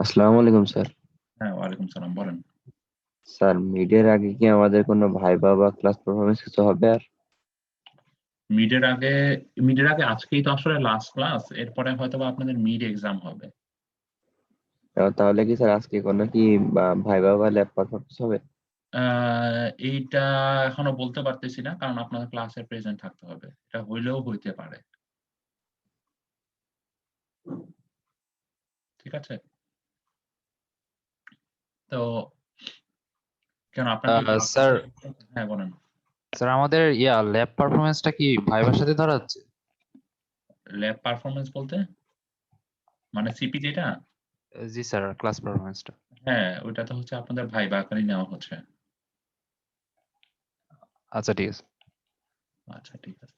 আসসালামু আলাইকুম স্যার। হ্যাঁ, ওয়ালাইকুম সালাম, বলেন। স্যার, মিডের আগে কি আমাদের কোনো ভাইবা বা ক্লাস পারফরমেন্স কিছু হবে আর? মিডের আগে আজকেই তো আসলে লাস্ট ক্লাস, এরপরে হয়তোবা আপনাদের মিড এক্সাম হবে। তাহলে কি স্যার আজকে কোনো কি ভাইবা বা ল্যাব পারফরমেন্স হবে? এইটা এখনো বলতে পারতেছি না, কারণ আপনাদের ক্লাসে প্রেজেন্ট থাকতে হবে। এটা হইলেও হইতে পারে। ঠিক আছে? তো কেন আপনার কি স্যার ক্লাসে? হ্যাঁ, বলেন। স্যার আমাদের ল্যাব পারফরমেন্সটা কি ভাইবার সাথে ধরা হচ্ছে? ল্যাব পারফরম্যান্স বলতে মানে সিপি যেটা? জি স্যার, ক্লাস পারফরমেন্সটা। হ্যাঁ, ওইটা তো হচ্ছে আপনাদের ভাইবা আকারে নেওয়া হচ্ছে। আচ্ছা ঠিক আছে। আচ্ছা, ঠিক আছে।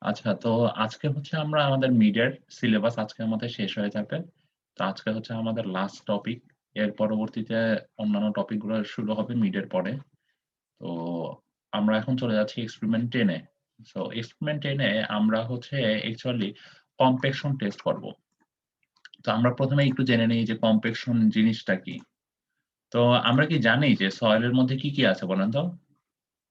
আচ্ছা, তো আজকে হচ্ছে আমরা আমাদের মিডের সিলেবাস আজকে আমাদের শেষ হয়ে যাবে। তো আজকে হচ্ছে আমাদের লাস্ট টপিক। এর পরবর্তীতে অন্যান্য টপিক গুলো শুরু হবে মিডের পরে। তো আমরা এখন চলে যাচ্ছি এক্সপেরিমেন্ট 10 এ। সো এক্সপেরিমেন্ট 10 এ আমরা হচ্ছে অ্যাকচুয়ালি কম্প্যাকশন টেস্ট করব। তো আমরা প্রথমে একটু জেনে নেই যে কম্প্যাকশন জিনিসটা কি। তো আমরা কি জানি যে সয়েলের মধ্যে কি আছে বলেন তো?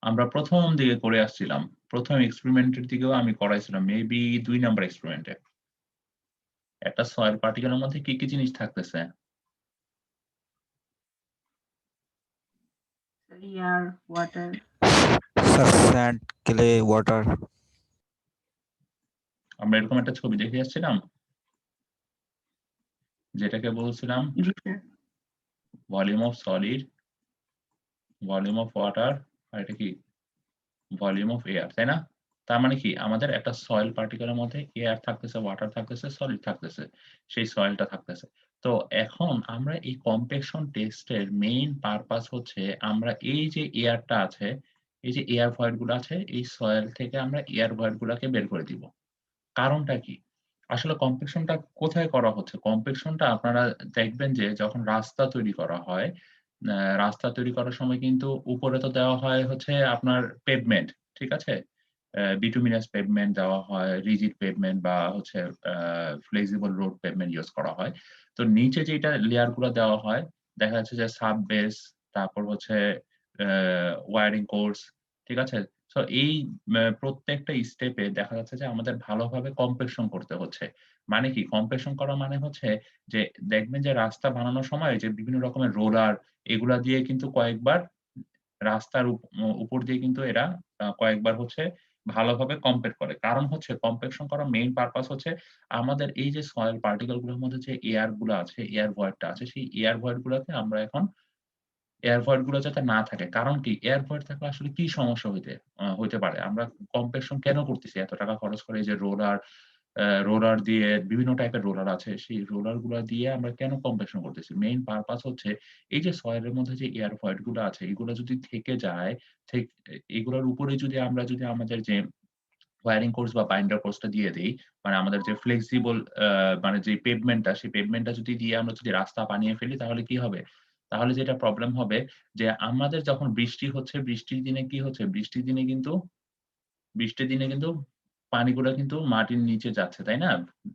আমরা প্রথম দিকে করে আসছিলাম। প্রথম এক্সপেরিমেন্টের দিকেও আমি করাইছিলাম মেবি ২ নাম্বার এক্সপেরিমেন্টে। একটা সয়েল পার্টিকেলের মধ্যে কি জিনিস থাকতেছে? Air, water. Sir sand, clay, water. আমরা এরকম একটা ছবি দেখে আসছিলাম, যেটাকে বলছিলাম জি sir. Volume of solid, volume of water, আর এটা কি ভলিউম অফ এয়ার, তাই না? তার মানে কি আমাদের একটা সয়েল পার্টিকেলের মধ্যে এয়ার থাকতেছে, ওয়াটার থাকতেছে, সলিড থাকতেছে, সেই সয়েলটা থাকতেছে। তো এখন আমরা এই কম্প্যাকশন টেস্টের মেইন পারপাস হচ্ছে আমরা এই যে এয়ারটা আছে, এই যে এয়ার ভয়েড গুলো আছে, এই সয়েল থেকে আমরা এয়ার ভয়েড গুলাকে বের করে দিব। কারণটা কি? আসলে কম্প্যাকশনটা কোথায় করা হচ্ছে? কম্প্যাকশনটা আপনারা দেখবেন যে যখন রাস্তা তৈরি করা হয়, আ রাস্তা তৈরি করার সময় কিন্তু উপরে তো দেওয়া হয় হচ্ছে আপনার পেভমেন্ট, ঠিক আছে? বিটুমিনাস পেভমেন্ট দেওয়া হয়, রিজিড পেভমেন্ট বা হচ্ছে আ ফ্লেক্সিবল রোড পেভমেন্ট ইউস করা হয়। তো নিচে যেটা লেয়ার গুলো দেওয়া হয়, দেখা যাচ্ছে যে সাব বেস, তারপর হচ্ছে আ ওয়্যারিং কোর্স, ঠিক আছে? সো এই প্রত্যেকটা স্টেপে দেখা যাচ্ছে যে আমাদের ভালোভাবে কম্প্রেশন করতে হচ্ছে। মানে কি? কম্প্রেশন করা মানে হচ্ছে যে দেখবেন যে রাস্তা বানানোর সময় যে বিভিন্ন রকমের রোলার এগুলা দিয়ে কিন্তু কয়েকবার রাস্তার উপর দিয়ে কিন্তু এরা কয়েকবার হচ্ছে ভালোভাবে কম্প্যাক্ট করে। কারণ হচ্ছে কম্প্যাকশন করার মেইন পারপাস হচ্ছে আমাদের এই যে সয়েল পার্টিকেল গুলোর মধ্যে যে এয়ার গুলা আছে, এয়ার ভয়েড টা আছে, সেই এয়ার ভয়েড গুলাকে আমরা এখন এয়ার ভয়েড গুলো যাতে না থাকে। কারণ কি? এয়ার ভয়েড থাকলে আসলে কি সমস্যা হইতে পারে? আমরা কম্প্রেশন কেন করতেছি? এত টাকা খরচ করে এই যে রোলার দিয়ে বিভিন্ন টাইপের রোলার আছে। সেই রোলার গুলা দিয়ে আমরা কেন কম্প্রেশন করতেছি? মেইন পারপাস হচ্ছে এই যে সয়েল এর মধ্যে যে এয়ার ভয়েড গুলো আছে, এগুলো যদি থেকে যায়, ঠিক এগুলোর উপরে যদি আমাদের যে ওয়্যারিং কোর্স বা বাইন্ডার কোর্সটা দিয়ে দেই, মানে আমাদের যে ফ্লেক্সিবল মানে যে পেভমেন্টটা, সেই পেভমেন্টটা যদি দিয়ে আমরা যদি রাস্তা বানিয়ে ফেলি তাহলে কি হবে? তাহলে যেটা প্রবলেম হবে যে আমাদের যখন বৃষ্টি হচ্ছে, বৃষ্টির দিনে কি হচ্ছে? বৃষ্টির দিনে কিন্তু পানিগুলা কিন্তু মাটির নিচে যাচ্ছে, তাই না?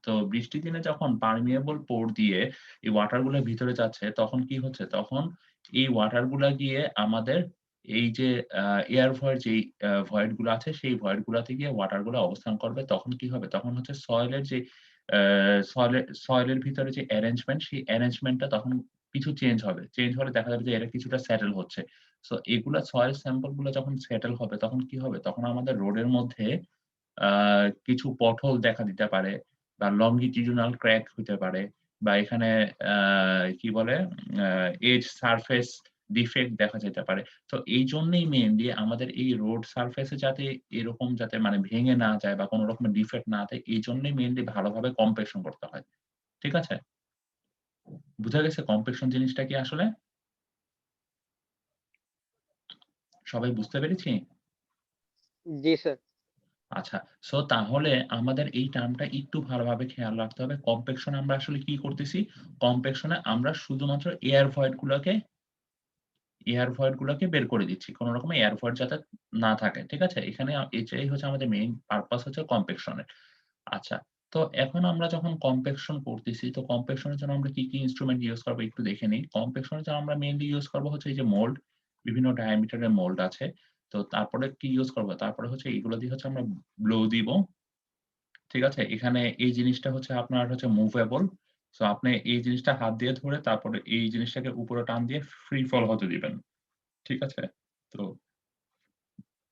তো বৃষ্টির দিনে যখন পার্মিয়েবল পোর দিয়ে এই ওয়াটার গুলা ভিতরে যাচ্ছে, তখন কি হচ্ছে? তখন এই ওয়াটার গুলা গিয়ে আমাদের এই যে এয়ার ভয়েড যেই ভয়েড গুলো আছে, সেই ভয়েড গুলাতে গিয়ে ওয়াটার গুলা অবস্থান করবে। তখন কি হবে? তখন হচ্ছে সয়েলের যে আ সয়েলের ভিতরে যে অ্যারেঞ্জমেন্ট, সেই অ্যারেঞ্জমেন্ট টা তখন কিছু চেঞ্জ হবে। চেঞ্জ হলে দেখা যাবে যে এরা কিছুটা সেটেল হচ্ছে। সো এগুলা সয়েল স্যাম্পল গুলা যখন সেটেল হবে তখন কি হবে? তখন আমাদের রোডের মধ্যে আ কিছু পটহোল দেখা দিতে পারে বা longitudinal ক্র্যাক হইতে পারে বা এখানে আ কি বলে? আ এজ সারফেস ডিফেক্ট দেখা যেতে পারে। তো এইজন্যই মেইনলি আমাদের এই রোড সারফেস এ যাতে মানে ভেঙে না যায় বা কোন রকমের ডিফেক্ট না থাকে, এইজন্যই মেইনলি ভালোভাবে কম্প্রেশন করতে হয়। ঠিক আছে? বুঝা গেছে কম্প্রেশন জিনিসটা কি আসলে? সবাই বুঝতে পেরেছি? জি স্যার। আচ্ছা। সো তাহলে আমাদের এই টার্মটা একটু ভালোভাবে খেয়াল রাখতে হবে। কম্প্যাকশন আমরা আসলে কি করতেছি? কম্প্যাকশন এ আমরা শুধুমাত্র এয়ার ভয়েড গুলাকে বের করে দিচ্ছি। কোন রকমের এয়ার ভয়েড যাতে না থাকে। ঠিক আছে? এখানে এটাই হচ্ছে আমাদের মেইন পারপাস হচ্ছে কম্প্যাকশন এর। আচ্ছা। তো এখন আমরা যখন কম্প্যাকশন করতেছি, তো কম্প্যাকশনের জন্য আমরা কি ইনস্ট্রুমেন্ট ইউজ করবো একটু দেখে নিই। কম্প্যাকশনের জন্য আমরা মেইনলি ইউজ করবো হচ্ছে এই যে মোল্ড, বিভিন্ন ডায়ামিটারের মোল্ড আছে। তো তারপরে কি ইউজ করবো? তারপরে হচ্ছে এগুলো দিয়ে হচ্ছে আমরা ব্লো দিব। ঠিক আছে? এখানে এই জিনিসটা হচ্ছে আপনার হচ্ছে মুভেবল। সো আপনি এই জিনিসটা হাত দিয়ে ধরে তারপরে এই জিনিসটাকে উপরে টান দিয়ে ফ্রি ফল হতে দিবেন। ঠিক আছে? তো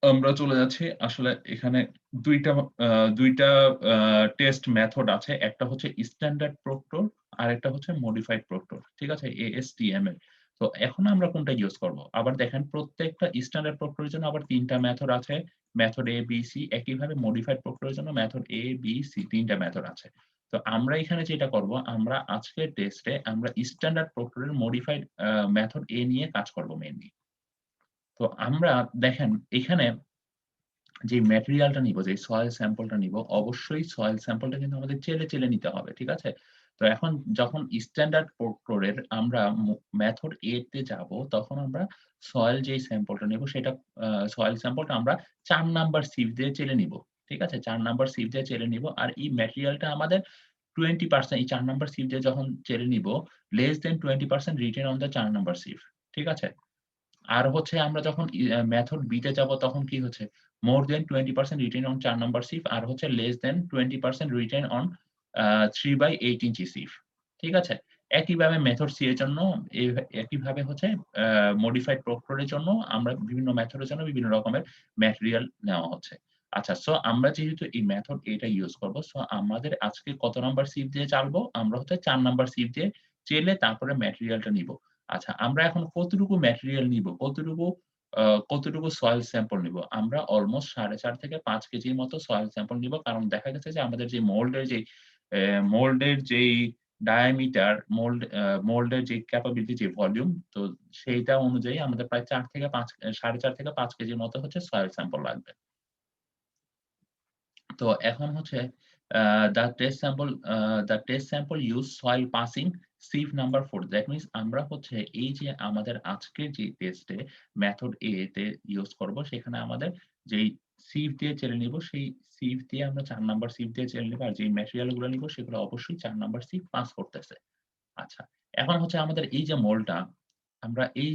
আমরা চলে যাচ্ছি আসলে এখানে ২ টা আ ২ টা আ টেস্ট মেথড আছে। একটা হচ্ছে স্ট্যান্ডার্ড প্রক্টর, আরেকটা হচ্ছে মডিফাইড প্রক্টর। ঠিক আছে? ASTM এর। তো এখন আমরা কোনটা ইউজ করব? আবার দেখেন প্রত্যেকটা স্ট্যান্ডার্ড প্রক্টরের জন্য আবার ৩ টা মেথড আছে। মেথড A, B, C একইভাবে মডিফাইড প্রক্টরের জন্য মেথড A, B, C ৩ টা মেথড আছে। তো আমরা এখানে যেটা করব, আমরা আজকের টেস্টে আমরা স্ট্যান্ডার্ড প্রক্টরের মডিফাইড মেথড A নিয়ে কাজ করব মেইনলি। তো আমরা দেখেন এখানে যে ম্যাটেরিয়ালটা নিবো, যে সয়েল স্যাম্পলটা নিবো, অবশ্যই সয়েল স্যাম্পলটা কিন্তু আমাদের চেলে নিতে হবে। ঠিক আছে? তো এখন যখন স্ট্যান্ডার্ড প্রক্টরের আমরা মেথড A তে যাবো, তখন আমরা সয়েল যেই স্যাম্পলটা নিবো সেটা সয়েল স্যাম্পলটা আমরা ৪ নাম্বার সিভ দিয়ে চেলে নিবো। ঠিক আছে? ৪ নাম্বার সিভ দিয়ে চেলে নিবো। আর এই ম্যাটেরিয়ালটা আমাদের 20% এই ৪ নাম্বার সিভ দিয়ে যখন চেলে নিবো, less than 20% retained on the ৪ number sieve. ঠিক আছে? আর হচ্ছে আমরা যখন মেথড B তে যাব তখন কি হচ্ছে? more than 20% retain on ৪ number sieve আর হচ্ছে less than 20% retain on 3/8 inch sieve. ঠিক আছে? একইভাবে মেথড C এর জন্য একইভাবে হচ্ছে মডিফাইড প্রক্টরের জন্য আমরা বিভিন্ন মেথডের জন্য বিভিন্ন রকমের ম্যাটেরিয়াল নেওয়া হচ্ছে। আচ্ছা, সো আমরা যেহেতু এই মেথড এটা ইউজ করব, সো আমাদের আজকে কত নাম্বার সিফ দিয়ে চালবো? আমরা হচ্ছে ৪ নাম্বার সিফ দিয়ে চেলে তারপরে ম্যাটেরিয়ালটা নিব। আচ্ছা, আমরা এখন কতটুকু ম্যাটেরিয়াল নিব? কতটুকু সয়েল স্যাম্পল নিব? আমরা অলমোস্ট ৪.৫ থেকে ৫ কেজির মতো সয়েল স্যাম্পল নিব। কারণ দেখা গেছে যে আমাদের যে মোল্ডের যেই ডায়ামিটার, মোল্ডের যে ক্যাপাবিলিটি, যে ভলিউম, তো সেইটা অনুযায়ী আমাদের প্রায় ৪ থেকে ৫ ৪.৫ থেকে ৫ কেজির মতো হচ্ছে সয়েল স্যাম্পল লাগবে। তো এখন হচ্ছে আ the test sample the test sample use soil passing sieve number 4 that means আমরা হচ্ছে এই যে আমাদের আজকের যে টেস্টে মেথড A তে ইউজ করব, সেখানে আমাদের যেই সিভ দিয়ে চেলে নিব, সেই সিভ দিয়ে আমরা ৪ নাম্বার সিভ দিয়ে চেলে নিব। আর যেই ম্যাটেরিয়াল গুলো নিব সেগুলো অবশ্যই ৪ নাম্বার সিভ পাস করতেছে। আচ্ছা, এখন হচ্ছে আমাদের এই যে মোল্ডটা, আমরা এই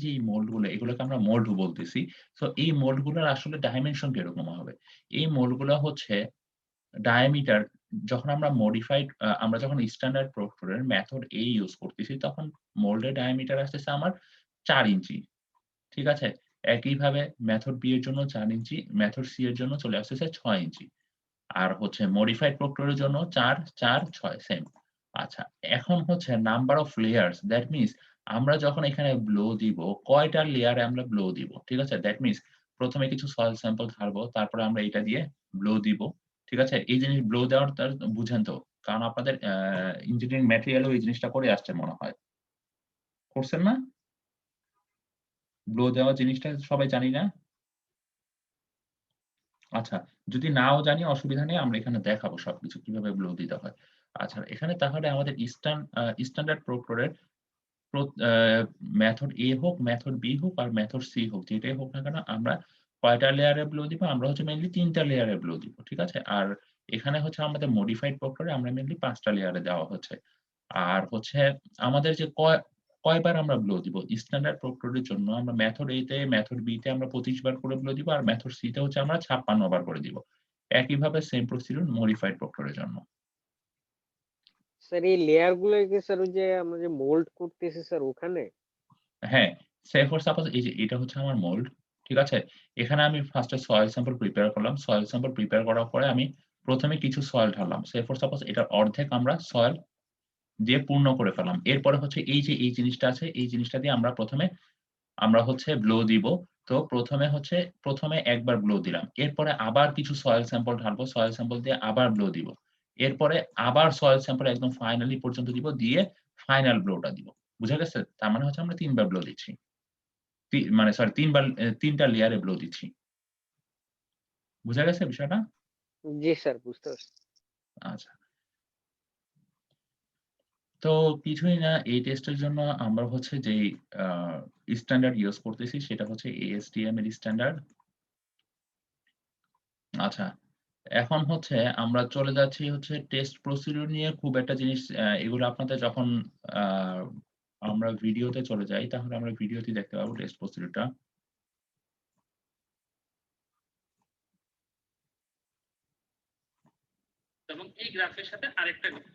যে মোল্ড গুলো, এগুলোকে আমরা মোল্ড বলতেছি। সো এই মোল্ড গুলোর আসলে ডাইমেনশন কিরকম হবে? এই মোল্ড গুলা হচ্ছে ডায়ামিটার, যখন আমরা আমরা যখন স্ট্যান্ডার্ড প্রক্টরের মেথড A ইউজ করতেছি, তখন মোল্ডের ডায়ামিটার আসতেছে আমার ৪ ইঞ্চি। ঠিক আছে? একইভাবে মেথড B এর জন্য ৪ ইঞ্চি, মেথড C এর জন্য চলে আসতেছে ৬ ইঞ্চি। আর হচ্ছে মডিফাইড প্রক্টরের জন্য ৪, ৪, ৬ সেম। আচ্ছা, এখন হচ্ছে number of layers, that means আমরা যখন এখানে ব্লো দিব, কয়টা লেয়ারে আমরা ব্লো দিব। ঠিক আছে? দ্যাট মিনস ১ম এ কিছু সয়েল স্যাম্পল ঢালবো, তারপরে আমরা এটা দিয়ে ব্লো দিব। ঠিক আছে? এই জিনিস ব্লো দেওয়ার বুঝেন তো? কারণ আপনাদের ইঞ্জিনিয়ারিং ম্যাটেরিয়ালেও এই জিনিসটা করে আসছেন মনে হয়। করছেন না? ব্লো দেওয়া জিনিসটা সবাই জানি না? আচ্ছা, যদি নাও জানি অসুবিধা নেই। আমরা এখানে দেখাবো সবকিছু কিভাবে ব্লো দিতে হয়। আচ্ছা, এখানে তাহলে আমাদের স্ট্যান্ডার্ড প্রক্টরের প্র আ মেথড A হোক, মেথড B হোক আর মেথড C হোক, যেটাই হোক না কেন আমরা কয়টা লেয়ারে ব্লো দিব? আমরা হচ্ছে মেইনলি ৩ টা লেয়ারে ব্লো দিব। ঠিক আছে? আর এখানে হচ্ছে আমাদের মডিফাইড প্রক্টরে আমরা মেইনলি ৫ টা লেয়ারে দেওয়া হচ্ছে। আর হচ্ছে আমাদের যে কয়বার আমরা ব্লো দিব? স্ট্যান্ডার্ড প্রক্টরের জন্য আমরা মেথড A তে, মেথড B তে আমরা ২৫ বার করে ব্লো দিব। আর মেথড C তে হচ্ছে আমরা ৫৬ বার করে দিব। একইভাবে সেম প্রসিডিউর মডিফাইড প্রক্টরের জন্য। স্যার এই লেয়ার গুলো কি স্যার ওই যে আমরা যে মোল্ড করতেছি স্যার ওখানে? হ্যাঁ, সে ফর সাপোজ এই যে এটা হচ্ছে আমার মোল্ড। ঠিক আছে? এখানে আমি ফার্স্ট এ সয়েল স্যাম্পল প্রিপেয়ার করলাম। সয়েল স্যাম্পল প্রিপেয়ার করার পরে আমি ১ম এ কিছু সয়েল ঢাললাম। সে ফর সাপোজ এটার অর্ধেক আমরা সয়েল দিয়ে পূর্ণ করে ফেললাম। এরপরে হচ্ছে এই যে এই জিনিসটা আছে, এই জিনিসটা দিয়ে আমরা হচ্ছে ব্লো দিব। তো ১ম এ একবার ব্লো দিলাম। এরপরে আবার কিছু সয়েল স্যাম্পল ঢালবো। সয়েল স্যাম্পল দিয়ে আবার ব্লো দিব। এরপরে আবার সয়েল স্যাম্পল একদম ফাইনালি পর্যন্ত দিব। দিয়ে ফাইনাল ব্লোটা দিব। বুঝা গেছে? তার মানে হচ্ছে আমরা ৩ বার ব্লো দিচ্ছি। মানে সরি ৩ বার ৩ টা লেয়ারে ব্লো দিচ্ছি। বুঝা গেছে বিষয়টা? জি স্যার, বুঝতে পারছি। আচ্ছা। তো কিছুই না, এই টেস্টের জন্য আমরা হচ্ছে যেই আ স্ট্যান্ডার্ড ইউজ করতেছি সেটা হচ্ছে ASTM এর স্ট্যান্ডার্ড। আচ্ছা, এখন হচ্ছে আমরা চলে যাচ্ছি হচ্ছে টেস্ট প্রসিডিউর নিয়ে। খুব একটা জিনিস এগুলো আপনাদের যখন আমরা ভিডিওতে চলে যাই তাহলে আমরা ভিডিওতে দেখতে পাবো টেস্ট প্রসিডিউরটা। এবং এই গ্রাফের সাথে আরেকটা গ্রাফ,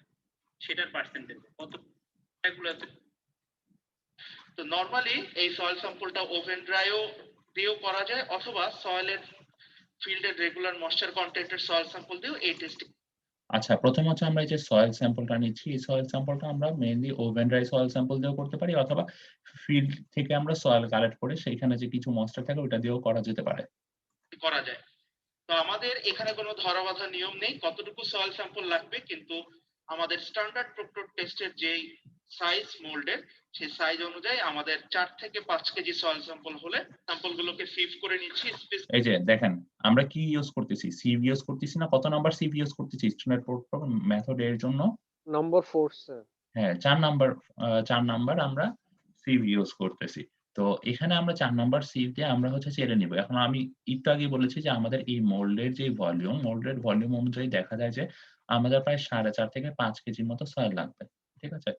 সেটার পার্সেন্টেজ কত এগুলোতে। তো নরমালি এই সয়েল স্যাম্পলটা ওভেন ড্রাইও দিয়েও করা যায়, অথবা সয়েলের ফিল্ডের রেগুলার ময়েশ্চার কন্টেন্টের সয়েল স্যাম্পল দিয়েও এই টেস্ট। আচ্ছা, প্রথম হচ্ছে আমরা এই যে সয়েল স্যাম্পলটা নিচ্ছি, এই সয়েল স্যাম্পলটা আমরা mainly oven dry soil sample দিয়েও করতে পারি, অথবা ফিল্ড থেকে আমরা সয়েল কালেক্ট করে সেইখানে যে কিছু ময়েশ্চার থাকে ওটা দিয়েও করা যেতে পারে। করা যায়। তো আমাদের এখানে কোনো ধরাবাঁধা নিয়ম নেই কতটুকু সয়েল স্যাম্পল লাগবে, কিন্তু আমাদের স্ট্যান্ডার্ড প্রক্টর টেস্টের যেই সাইজ মোল্ডের, সেই সাইজ অনুযায়ী আমাদের 4 থেকে 5 কেজি সয়েল স্যাম্পল হলে স্যাম্পলগুলোকে সিভ করে নিচ্ছি। এই যে দেখেন আমরা কি ইউজ করতেছি, সিভ ইউজ করতেছি না। কত নাম্বার সিভ ইউজ করতেছি স্ট্যান্ডার্ড প্রক্টর মেথড এর জন্য? নম্বর 4 স্যার। হ্যাঁ, 4 নাম্বার আমরা সিভ ইউজ করতেছি। তো এখানে আমরা 4 নাম্বার সিভ দিয়ে আমরা হচ্ছে চেলে নিব। এখন আমি একটু আগে বলেছি যে আমাদের এই মোল্ডের যে ভলিউম, মোল্ডের ভলিউম অনুযায়ী দেখা যায় যে আমাদের প্রায় 4.5 থেকে 5 কেজির মতো সয়েল লাগবে। ঠিক আছে?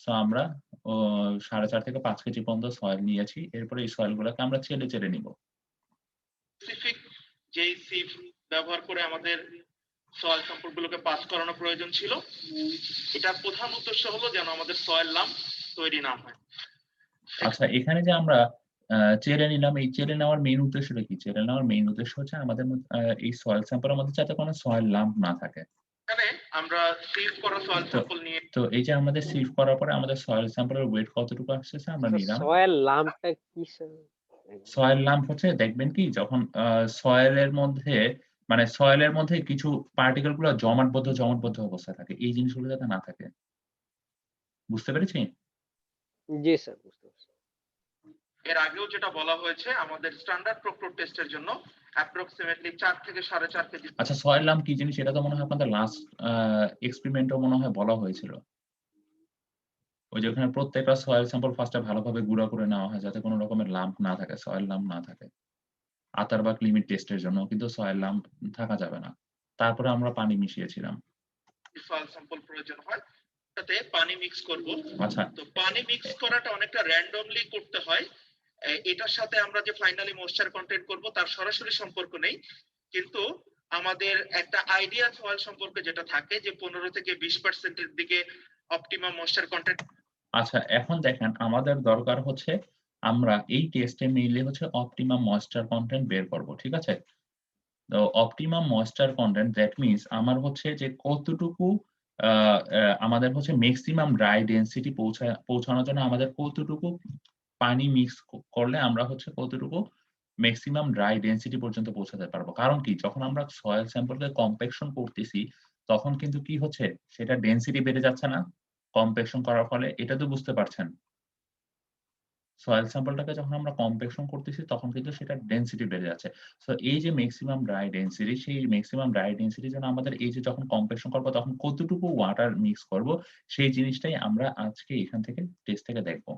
সো আমরা 4.5 থেকে 5 কেজি পর্যন্ত সয়েল নিয়েছি। এরপরে এই সয়েল গুলোকে আমরা চেলে নিব। স্পেসিফিক যেই সিভ ব্যবহার করে আমাদের সয়েল স্যাম্পলগুলোকে পাস করানো প্রয়োজন ছিল, এটার প্রধান উদ্দেশ্য হলো যেন আমাদের সয়েল লাম্প তৈরি না হয়। আচ্ছা, এখানে যে আমরা চেলে নিলাম, এই চেলে নেওয়ার মেইন উদ্দেশ্যটা কি? চেলে নেওয়ার মেইন উদ্দেশ্য হচ্ছে আমাদের এই সয়েল স্যাম্পলের মধ্যে যাতে কোনো সয়েল লাম্প না থাকে। এখানে আমরা সিভ করা সয়েল স্যাম্পল নিয়ে। তো এই যে আমাদের সিভ করার পরে আমাদের সয়েল স্যাম্পলের ওয়েট কতটুকু আসছে আমরা নিলাম। সয়েল লাম্পটা কি স্যার? সয়েল লাম্প হচ্ছে দেখবেন কি যখন সয়েলের মধ্যে মানে সয়েলের মধ্যে কিছু পার্টিকেল গুলো জমাটবদ্ধ অবস্থায় থাকে, এই জিনিসগুলো যাতে না থাকে। বুঝতে পেরেছি? জি স্যার, বুঝতে পারছি। এর আগেও যেটা বলা হয়েছে আমাদের স্ট্যান্ডার্ড প্রক্টর টেস্টের জন্য অ্যাপ্রক্সিমেটলি 4 থেকে 4.5 কেজি। আচ্ছা, সয়েল লাম্প কি জিনিস এটা তো মনে হয় আপনাদের লাস্ট এক্সপেরিমেন্টও মনে হয় বলা হয়েছিল। ওই যে ওখানে প্রত্যেকটা সয়েল স্যাম্পল ফার্স্টে ভালোভাবে গুঁড়া করে নেওয়া হয় যাতে কোনো রকমের লাম্প না থাকে, সয়েল লাম্প না থাকে। আতারবাগ লিমিট টেস্টের জন্য কিন্তু সয়েল লাম্প থাকা যাবে না। তারপরে আমরা পানি মিশিয়েছিলাম। সয়েল স্যাম্পল প্রয়োজন হয়, তাতে পানি মিক্স করব। আচ্ছা, তো পানি মিক্স করাটা অনেকটা র্যান্ডমলি করতে হয়। এটার সাথে আমরা যে ফাইনালি ময়েশ্চার কন্টেন্ট করব তার সরাসরি সম্পর্ক নেই, কিন্তু আমাদের একটা আইডিয়া সয়েল সম্পর্কে যেটা থাকে যে 15 থেকে 20% এর দিকে অপটিমাম ময়েশ্চার কন্টেন্ট। আচ্ছা, এখন দেখেন আমাদের দরকার হচ্ছে আমরা এই টেস্টে মেইনলি হচ্ছে অপটিমাম ময়েশ্চার কন্টেন্ট বের করব। ঠিক আছে? তো optimum moisture content that means আমার হচ্ছে যে কতটুকু আ আ আমাদের হচ্ছে মেক্সিমাম ড্রাই ডেনসিটি পৌঁছানোর জন্য আমাদের কতটুকু পানি মিক্স করলে আমরা হচ্ছে কতটুকু মেক্সিমাম ড্রাই ডেনসিটি পর্যন্ত পৌঁছাতে পারবো। কারণ কি? যখন আমরা সয়েল স্যাম্পলকে কম্প্যাকশন করতেছি তখন কিন্তু কি হচ্ছে? সেটা ডেনসিটি বেড়ে যাচ্ছে না? কম্প্যাকশন করার ফলে এটা তো বুঝতে পারছেন। সয়েল স্যাম্পলটাকে যখন আমরা কম্প্যাকশন করতেছি তখন কিন্তু সেটার ডেনসিটি বেড়ে যাচ্ছে। সো এই যে মেক্সিমাম ড্রাই ডেনসিটি, সেই মেক্সিমাম ড্রাই ডেনসিটির জন্য আমাদের এই যে যখন কম্প্যাকশন করব তখন কতটুকু ওয়াটার মিক্স করব সেই জিনিসটাই আমরা আজকে এখান থেকে টেস্ট থেকে দেখব।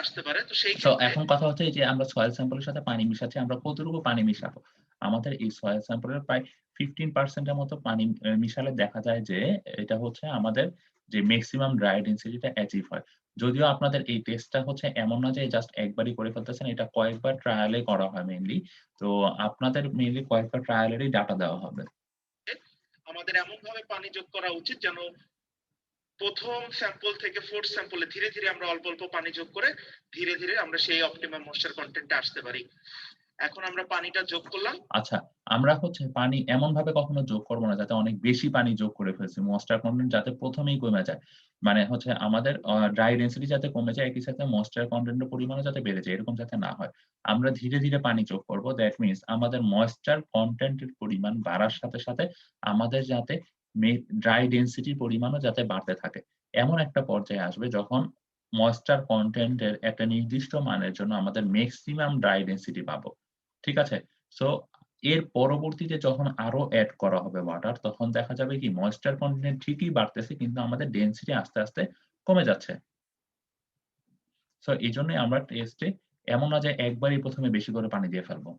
আসতে পারে। তো সেই তো ক্ষেত্রে এখন কথা হচ্ছে যে আমরা সয়েল স্যাম্পলের সাথে পানি মিশাচ্ছি, আমরা কতটুকু পানি মিশাবো? আমাদের এই সয়েল স্যাম্পলের প্রায় 15% এর মতো পানি মিশালে দেখা যায় যে এটা হচ্ছে আমাদের যে মেক্সিমাম ড্রাই ডেনসিটিটা অ্যাচিভ হয়। যদিও আপনাদের এই টেস্টটা হচ্ছে এমন না যে জাস্ট একবারই করে ফেলতেছেন, এটা কয়েকবার ট্রায়ালে করা হয় মেইনলি। তো আপনাদের মেইনলি কয়েকবার ট্রায়ালেরই ডাটা দেওয়া হবে। আমাদের এমন ভাবে পানি যোগ করা উচিত যেন প্রথম স্যাম্পল থেকে ফোর্থ স্যাম্পলে ধীরে ধীরে আমরা অল্প অল্প পানি যোগ করে ধীরে ধীরে আমরা সেই অপটিমাম ময়েশ্চার কন্টেন্টে আসতে পারি। এখন আমরা পানিটা যোগ করলাম। আচ্ছা, আমরা হচ্ছে পানি এমনভাবে কখনো যোগ করব না যাতে অনেক বেশি পানি যোগ করে ফেলছি। ময়েশ্চার কনটেন্ট যাতে প্রথমেই কমে যায়। মানে হচ্ছে আমাদের ড্রাই ডেনসিটি যাতে কমে যায় একই সাথে ময়েশ্চার কনটেন্ট এর পরিমাণও যাতে বেড়ে যায়, এরকম যাতে না হয়। আমরা ধীরে ধীরে পানি যোগ করব। দ্যাট মিনস আমাদের ময়েশ্চার কনটেন্ট এর পরিমাণ বাড়ার সাথে সাথে আমাদের যাতে ড্রাই ডেনসিটির পরিমাণও যাতে বাড়তে থাকে। এমন একটা পর্যায়ে আসবে যখন ময়েশ্চার কনটেন্ট এর একটা নির্দিষ্ট মানের জন্য আমাদের মেক্সিমাম ড্রাই ডেনসিটি পাবো। ঠিক আছে? সো এর পরবর্তীতে যখন আরো এড করা হবে ওয়াটার তখন দেখা যাবে কি ময়েশ্চার কনটেন্ট ঠিকই বাড়তেছে কিন্তু আমাদের ডেনসিটি আস্তে আস্তে কমে যাচ্ছে। সো এজন্যই আমরা টেস্টে এমন না যে একবারই ১ম এ বেশি করে পানি দিয়ে ফেলবো।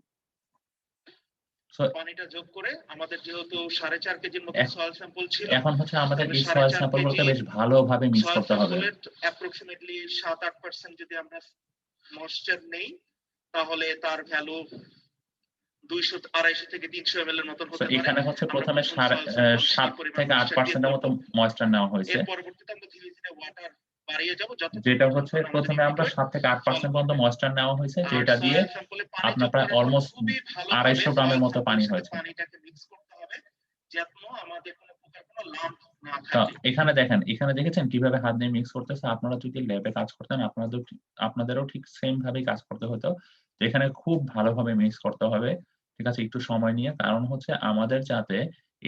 So পানিটা যোগ করে আমাদের যেহেতু 4.5 কেজির মতো এখ- সয়েল স্যাম্পল ছিল, এখন হচ্ছে আমাদের তাহলে এই সয়েল 4.5 স্যাম্পলগুলোকে কেজি বেশ ভালোভাবে মিক্স সয়েল করতে হবে। স্যাম্পলের অ্যাপ্রক্সিমেটলি 7-8% যদি আমরা ময়েশ্চার নেই, তাহলে তার ভ্যালু 200-250 থেকে 300 ml এর মতন So হতে পারে। এখানে হচ্ছে আমরা প্রথমে প্রথম soil sample 7 সেই পরিমাণ থেকে 8% এর মতো ময়েশ্চার নেওয়া হয়েছে, এর পরবর্তীতে আমরা ধীরে ধীরে ওয়াটার বাড়িয়ে যাব, যেটা হচ্ছে প্রথমে আমরা 7 থেকে 8% পর্যন্ত ময়েশ্চার নেওয়া হয়েছে, যেটা দিয়ে আপনার প্রায় অলমোস্ট 250 গ্রামের মতো পানি হয়েছে। পানিটাকে মিক্স করতে হবে যেন আমাদের কোনো প্রকার কোনো লাম্প না তো থাকে। এখানে দেখেন, এখানে দেখেছেন কিভাবে হাত দিয়ে মিক্স করতেছে। আপনারা যদি ল্যাবে কাজ করতেন আপনাদেরও ঠিক সেম ভাবেই কাজ করতে হতো। তো এখানে খুব ভালোভাবে মিক্স করতে হবে, ঠিক আছে, একটু সময় নিয়ে। কারণ হচ্ছে আমাদের যাতে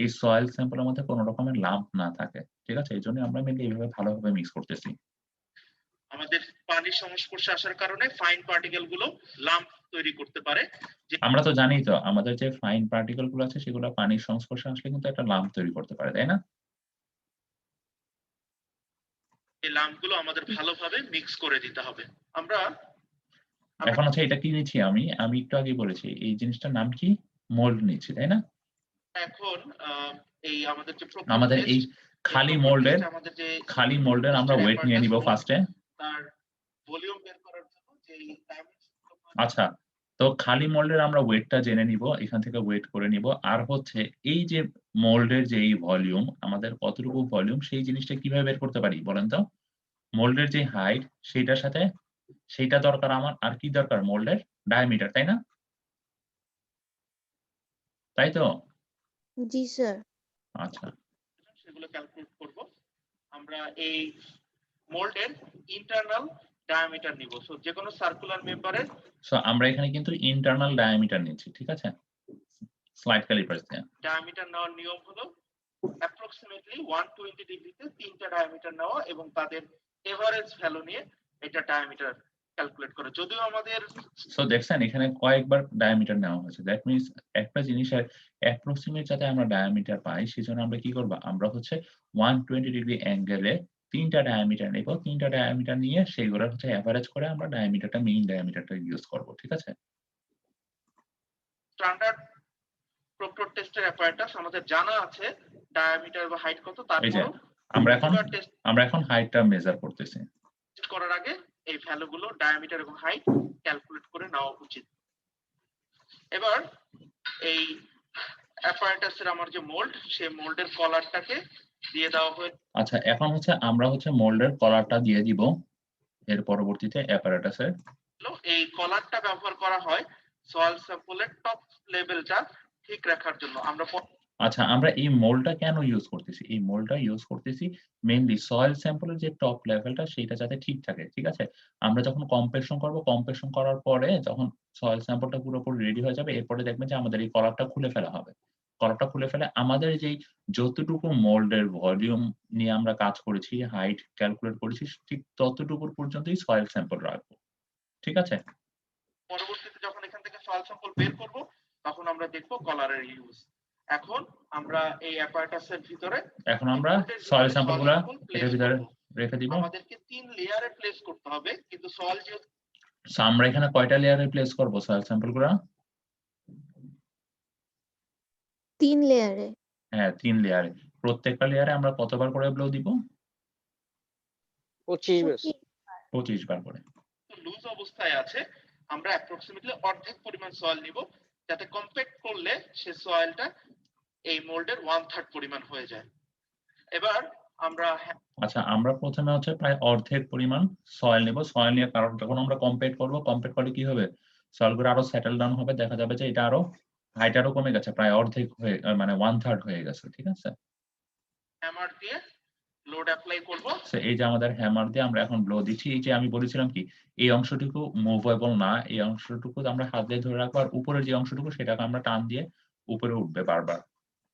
এই সয়েল স্যাম্পলের মধ্যে কোনো রকমের লাম্প না থাকে, ঠিক আছে, এই জন্য আমরা মেনলি এইভাবে ভালোভাবে মিক্স করতেছি। আমাদের পানির সংস্পর্শে আসার কারণে ফাইন পার্টিকেল গুলো লাম্প তৈরি করতে পারে। আমরা তো জানি তো আমাদের যে ফাইন পার্টিকেল গুলো আছে সেগুলো পানির সংস্পর্শে আসলে কিন্তু একটা লাম্প তৈরি করতে পারে, তাই না? এই লাম্প গুলো আমাদের ভালোভাবে মিক্স করে দিতে হবে। আমরা এখন হচ্ছে এটা কি নিচ্ছি, আমি একটু আগে বলেছি এই জিনিসটার নাম কি, মোল্ড নিচ্ছি, তাই না? এখন এই আমাদের যে আমাদের এই খালি মোল্ডের আমরা ওয়েট নিয়ে নিব ফার্স্টে। তার ভলিউম বের করার জন্য যে আচ্ছা, তো খালি মোল্ডের আমরা ওয়েটটা জেনে নিব, এখান থেকে ওয়েট করে নিব। আর হচ্ছে এই যে মোল্ডের যে ভলিউম, আমাদের কতটুকু ভলিউম সেই জিনিসটা কিভাবে বের করতে পারি বলেন তো? মোল্ডের যে হাইট সেইটার সাথে সেইটা দরকার আমার, আর কি দরকার, মোল্ডের ডায়ামিটার, তাই না? তাই তো? জি স্যার। আচ্ছা, সেগুলো ক্যালকুলেট করব। আমরা এই মোল্ডের ইন্টারনাল ডায়ামিটার নিব। সো যে কোনো সার্কুলার মেম্বারের সো আমরা এখানে কিন্তু ইন্টারনাল ডায়ামিটার নিচ্ছি, ঠিক আছে, স্লাইড ক্যালিপার্স দিয়ে। ডায়ামিটার নেওয়ার নিয়ম হলো অ্যাপ্রক্সিমেটলি 120 ডিগ্রিতে 3টা ডায়ামিটার নেওয়া এবং তাদের এভারেজ ভ্যালু নিয়ে এটা ডায়ামিটার ক্যালকুলেট করা। যদিও আমাদের সো দেখছেন এখানে কয়েকবার ডায়ামিটার নেওয়া হয়েছে, দ্যাট মিন্স একটা জিনিসের অ্যাপ্রক্সিমেট যাতে আমরা ডায়ামিটার পাই সেজন্য আমরা কি করব, আমরা হচ্ছে 120 ডিগ্রি অ্যাঙ্গেলে 3টা ডায়ামিটার নেব, 3টা ডায়ামিটার নিয়ে সেইগুলোর হচ্ছে এভারেজ করে আমরা ডায়ামিটারটা, মেইন ডায়ামিটারটা ইউজ করব, ঠিক আছে? স্ট্যান্ডার্ড প্রক্টর টেস্টের অ্যাপারেটাস আমাদের জানা আছে ডায়ামিটার বা হাইট কত, এই যে তারপর আমরা এখন হাইটটা মেজার করতেছি। টেস্ট করার আগে এই ভ্যালুগুলো ডায়ামিটার এবং হাইট ক্যালকুলেট করে নেওয়া উচিত। এবার এই অ্যাপারেটাসের আমার যে মোল্ড, সেই মোল্ডের কলারটাকে দিয়ে দেওয়া হয়েছে। আচ্ছা, এখন হচ্ছে আমরা হচ্ছে মোল্ডের কলারটা দিয়ে দিব এর পরবর্তীতে অ্যাপারেটাসের। এই কলারটা ব্যবহার করা হয় সয়েল স্যাম্পলের টপ লেভেলটা ঠিক রাখার জন্য। আচ্ছা, আমরা এই মোল্ডটা কেন ইউজ করতেছি? এই মোল্ডটা ইউজ করতেছি মেইনলি সয়েল স্যাম্পলের যে টপ লেভেলটা সেটা যাতে ঠিক থাকে, ঠিক আছে? আমরা যখন কম্প্রেশন করব, কম্প্রেশন করার পরে যখন সয়েল স্যাম্পলটা পুরোপুরি রেডি হয়ে যাবে, এরপরে দেখবেন যে আমাদের এই কলারটা খুলে ফেলা হবে। কলারটা খুলে ফেলে আমাদের যেই যতটুকু মোল্ডের ভলিউম নিয়ে আমরা কাজ করেছি, হাইট ক্যালকুলেট করেছি, ঠিক ততটুকুর পর্যন্তই সয়েল স্যাম্পল রাখবো, ঠিক আছে? পরবর্তীতে যখন এখান থেকে সয়েল স্যাম্পল বের করব তখন আমরা দেখব কলারের ইউজ। এখন আমরা এই অ্যাপারেটাসের ভিতরে সয়েল স্যাম্পলগুলো এর ভিতরে রেখে দিব। আমাদেরকে 3 লেয়ারে প্লেস করতে হবে, কিন্তু সয়েল যেহেতু আমরা এখানে কয়টা লেয়ারে প্লেস করব সয়েল স্যাম্পলগুলো? 3 লেয়ারে। হ্যাঁ, 3 লেয়ারে। প্রত্যেকটা লেয়ারে আমরা কতবার করে ব্লো দিব? 25 বার করে। লুজ অবস্থায় আছে, আমরা অ্যাপ্রক্সিমেটলি অর্ধেক পরিমাণ সয়েল নিব, যাতে কম্প্যাক্ট করলে সে সয়েলটা এই মোল্ডের 1/3 পরিমাণ হয়ে যায়। এবার আমরা আচ্ছা, আমরা প্রথমে হচ্ছে প্রায় অর্ধেক পরিমাণ সয়েল নেব। সয়েল নিয়ে কারণ যখন আমরা কম্প্যাক্ট করব, কম্প্যাক্ট করলে কি হবে, সয়েলগুলো আরো সেটেল ডাউন হবে, দেখা যাবে যে এটা আরো হাইট আরো কমে গেছে, প্রায় অর্ধেক হয়ে মানে 1/3 হয়ে গেছে, ঠিক আছে? হ্যামার দিয়ে লোড অ্যাপ্লাই করব। এই যে আমাদের হ্যামার দিয়ে আমরা এখন ব্লো দিচ্ছি। এই যে আমি বলেছিলাম কি এই অংশটুকু মুভেবল না, এই অংশটুকু আমরা হাত দিয়ে ধরে রাখবো, আর উপরের যে অংশটুকু সেটাকে আমরা টান দিয়ে উপরে উঠবে বারবার।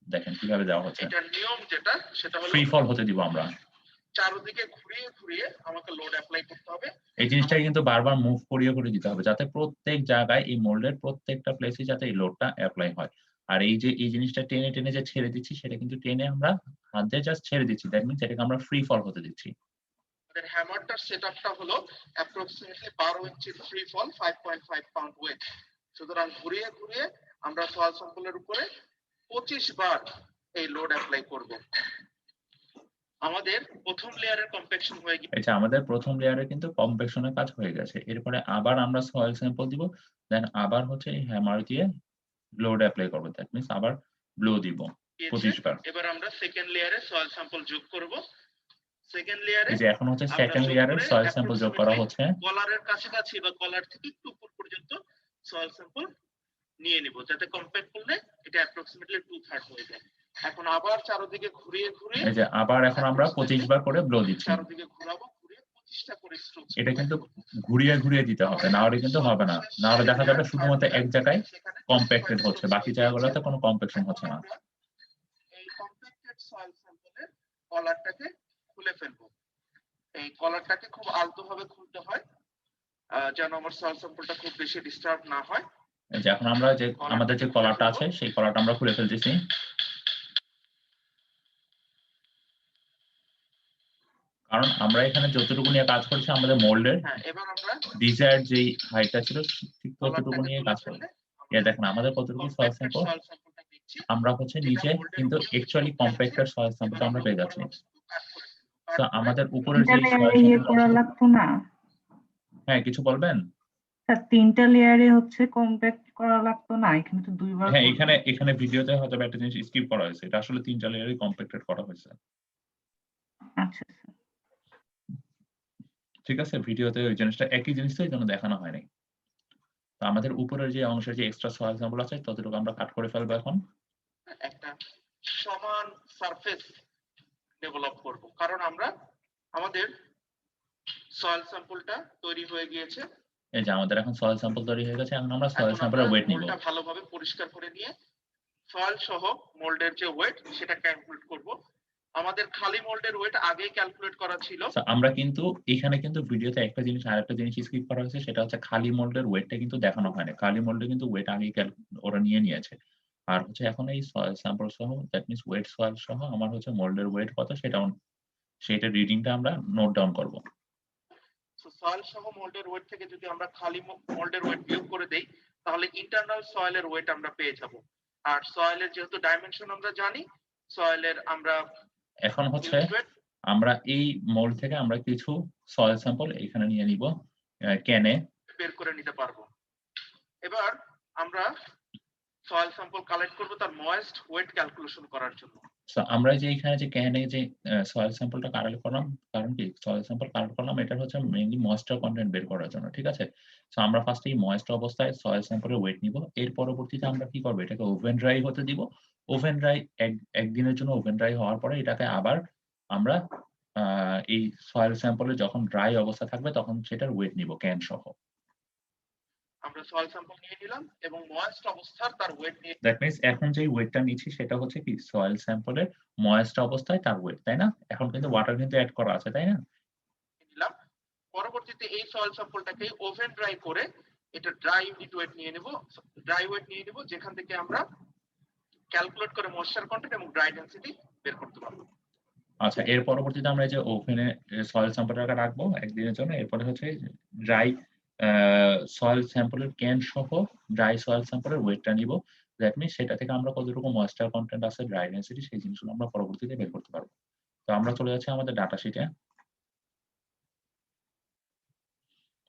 দেখেন কিভাবে দেওয়া হচ্ছে। এটার নিয়ম যেটা সেটা হলো ফ্রি ফল হতে দিব আমরা। চারদিকে ঘুরিয়ে ঘুরিয়ে আমাকে লোড অ্যাপ্লাই করতে হবে। এই জিনিসটাকে কিন্তু বারবার মুভ করিয়ে করে দিতে হবে, যাতে প্রত্যেক জায়গায় এই মোল্ডের প্রত্যেকটা প্লেসে যাতে এই লোডটা অ্যাপ্লাই হয়। আর এই যে এই জিনিসটা টেনে টেনে যে ছেড়ে দিচ্ছি, সেটা কিন্তু টেনে আমরা হাত দিয়ে জাস্ট ছেড়ে দিচ্ছি, দ্যাট মিন্স এটাকে আমরা ফ্রি ফল হতে দিচ্ছি। আমাদের হ্যামারটার সেটআপটা হলো অ্যাপ্রক্সিমেটলি 12 ইঞ্চি ফ্রি ফল, 5.5 পাউন্ড ওয়েট। সুতরাং ঘুরিয়ে ঘুরিয়ে আমরা সয়েল স্যাম্পলের উপরে 25 বার এই লোড অ্যাপ্লাই করব। আমাদের প্রথম লেয়ারের কম্প্যাকশন হয়ে গেছে। এই যে আমাদের প্রথম লেয়ারে কিন্তু কম্প্যাকশনের কাজ হয়ে গেছে। এরপরে আবার আমরা সয়েল স্যাম্পল দিব, দেন আবার হচ্ছে এই হ্যামার দিয়ে লোড অ্যাপ্লাই করব। দ্যাট মিন্স আবার ব্লো দিব 25 বার। এবার আমরা সেকেন্ড লেয়ারে সয়েল স্যাম্পল যোগ করব। সেকেন্ড লেয়ারে এই যে এখন হচ্ছে সেকেন্ড লেয়ারের সয়েল স্যাম্পল যোগ করা হচ্ছে। কলারের কাছাকাছি বা কলার থেকে একটু উপর পর্যন্ত সয়েল স্যাম্পল নিয়ে নিব, যাতে কম্প্যাক্ট করলে এটা অ্যাপ্রক্সিমেটলি 2/3 হয়ে যায়। এখন আবার চারদিকে ঘুরিয়ে ঘুরিয়ে এই যে আবার এখন আমরা 25 বার করে ব্লো দিচ্ছি। চারদিকে ঘোরাবো, ঘুরিয়ে 25টা করে স্ট্রোক। এটা কিন্তু ঘুরিয়ে ঘুরিয়ে দিতে হবে, না হলে কিন্তু হবে না। না হলে দেখা যাবে শুধুমাত্র এক জায়গায় কম্প্যাক্টেড হচ্ছে, বাকি জায়গাগুলোতে কোনো কম্প্যাকশন হচ্ছে না। এই কম্প্যাক্টেড সয়েল স্যাম্পলের কলারটাকে খুলে ফেলবো। এই কলারটাকে খুব আলতোভাবে খুলতে হয়, যেন আমার সয়েল স্যাম্পলটা খুব বেশি ডিস্টার্ব না হয়। এই যে এখন আমরা যে আমাদের যে কলারটা আছে সেই কলারটা আমরা খুলে ফেলতেছি। কারণ আমরা এখানে যতটুকু নিয়ে কাজ করছি আমাদের মোল্ডের এবার আমরা ডিজায়ার্ড যেই হাইটটা ছিল ঠিক ততটুকু নিয়ে কাজ করব। এই দেখেন আমাদের কতটুকু সয়েল স্যাম্পল আমরা হচ্ছে নিচে কিন্তু অ্যাকচুয়ালি কম্প্যাক্টেড সয়েল স্যাম্পলটা আমরা পেয়ে যাচ্ছি। তো আমাদের উপরের যে সয়েল করা লাগতো না হ্যাঁ কিছু বলবেন? স্যার, 3টা লেয়ারে হচ্ছে কম্প্যাক্ট করা লাগতো না, এখানে তো 2বার। হ্যাঁ এখানে ভিডিওতে হয়তো একটা জিনিস স্কিপ করা হয়েছে, এটা আসলে 3টা লেয়ারে কম্প্যাক্টেড করা হয়েছে। আচ্ছা স্যার, ঠিক আছে, ভিডিওতে ওই জিনিসটা একই জিনিসটাই যেন দেখানো হয় নাই। তো আমাদের উপরের যে অংশের যে এক্সট্রা সয়েল স্যাম্পল আছে ততটুকু আমরা কাট করে ফেলবো। এখন একটা সমান সারফেস ডেভেলপ করব, কারণ আমরা আমাদের সয়েল স্যাম্পলটা তৈরি হয়ে গিয়েছে। এই যে আমাদের এখন সয়েল স্যাম্পল তৈরি হয়ে গেছে। এখন আমরা সয়েল স্যাম্পলের ওয়েট নিব। মোল্ডটা ভালোভাবে পরিষ্কার করে নিয়ে সয়েল সহ মোল্ডের যে ওয়েট সেটা ক্যালকুলেট করব। আমাদের খালি মোল্ডের ওয়েট আগেই ক্যালকুলেট করা ছিল। আমরা কিন্তু এখানে কিন্তু ভিডিওতে একটা জিনিস আরেকটা জিনিস স্কিপ করা হয়েছে, সেটা হচ্ছে খালি মোল্ডের ওয়েটটা কিন্তু দেখানো হয় না। খালি মোল্ডে কিন্তু ওয়েট আগেই ওরা নিয়ে নিয়েছে। আর হচ্ছে এখন এই সয়েল স্যাম্পল সহ দ্যাট মিন্স ওয়েট সয়েল সহ আমার হচ্ছে মোল্ডের ওয়েট কত সেটা রিডিংটা আমরা নোট ডাউন করব। সয়েল সহ মোল্ডের ওয়েট থেকে যদি আমরা খালি মোল্ডের ওয়েট বিয়োগ করে দেই তাহলে ইন্টারনাল সয়েলের ওয়েট আমরা পেয়ে যাব। আর সয়েলের যেহেতু ডাইমেনশন আমরা জানি, সয়েলের আমরা এখন হচ্ছে আমরা এই মোল্ড থেকে আমরা কিছু সয়েল স্যাম্পল এখানে নিয়ে নিব, ক্যানে বের করে নিতে পারবো। এবার আমরা সয়েল স্যাম্পল কালেক্ট করব তার ময়েস্ট ওয়েট ক্যালকুলেশন করার জন্য। আমরা যে এখানে যে ক্যানে যে সয়েল স্যাম্পলটা কালেক্ট করলাম, কারণ কি সয়েল স্যাম্পল কালেক্ট করলাম এটা হচ্ছে মেইনলি ময়েশ্চার কন্টেন্ট বের করার জন্য। ঠিক আছে, সো আমরা ফার্স্টে এই ময়েস্ট অবস্থায় সয়েল স্যাম্পলের ওয়েট নিব। এর পরবর্তীতে আমরা কি করব, এটাকে ওভেন ড্রাই হতে দিব। ওভেন ড্রাই একদিনের জন্য ওভেন ড্রাই হওয়ার পরে এটাকে আবার আমরা এই সয়েল স্যাম্পলে যখন ড্রাই অবস্থা থাকবে তখন সেটার ওয়েট নিব ক্যান সহ। আমরা সয়েল স্যাম্পল নিয়ে নিলাম এবং ময়েস্ট অবস্থার তার ওয়েট নিয়ে, দ্যাট মিন্স এখন যে ওয়েটটা নিচ্ছি সেটা হচ্ছে কি সয়েল স্যাম্পলের ময়েস্ট অবস্থায় তার ওয়েট, তাই না? এখন কিন্তু ওয়াটার কিন্তু অ্যাড করা আছে, তাই না? নিলাম। পরবর্তীতে এই সয়েল স্যাম্পলটাকে ওভেন ড্রাই করে এটা ড্রাই ইউনিট ওয়েট নিয়ে নেব, যেখান থেকে আমরা ক্যালকুলেট করে ময়েশ্চার কন্টেন্ট এবং ড্রাই ডেনসিটি বের করতে পারবো। আচ্ছা, এর পরবর্তীতে আমরা এই যে ওভেনে সয়েল স্যাম্পলটা রাখবো একদিনের জন্য। এরপরে হচ্ছে ড্রাই সয়েল স্যাম্পলের ক্যান সহ ড্রাই সয়েল স্যাম্পলের ওয়েটটা নিব। দ্যাট মিন্স সেটা থেকে আমরা কতটুকু ময়েশ্চার কন্টেন্ট আছে, ড্রাই ডেনসিটি, সেই জিনিসগুলো আমরা পরবর্তীতে বের করতে পারবো। তো আমরা চলে যাচ্ছি আমাদের ডাটা শিটে।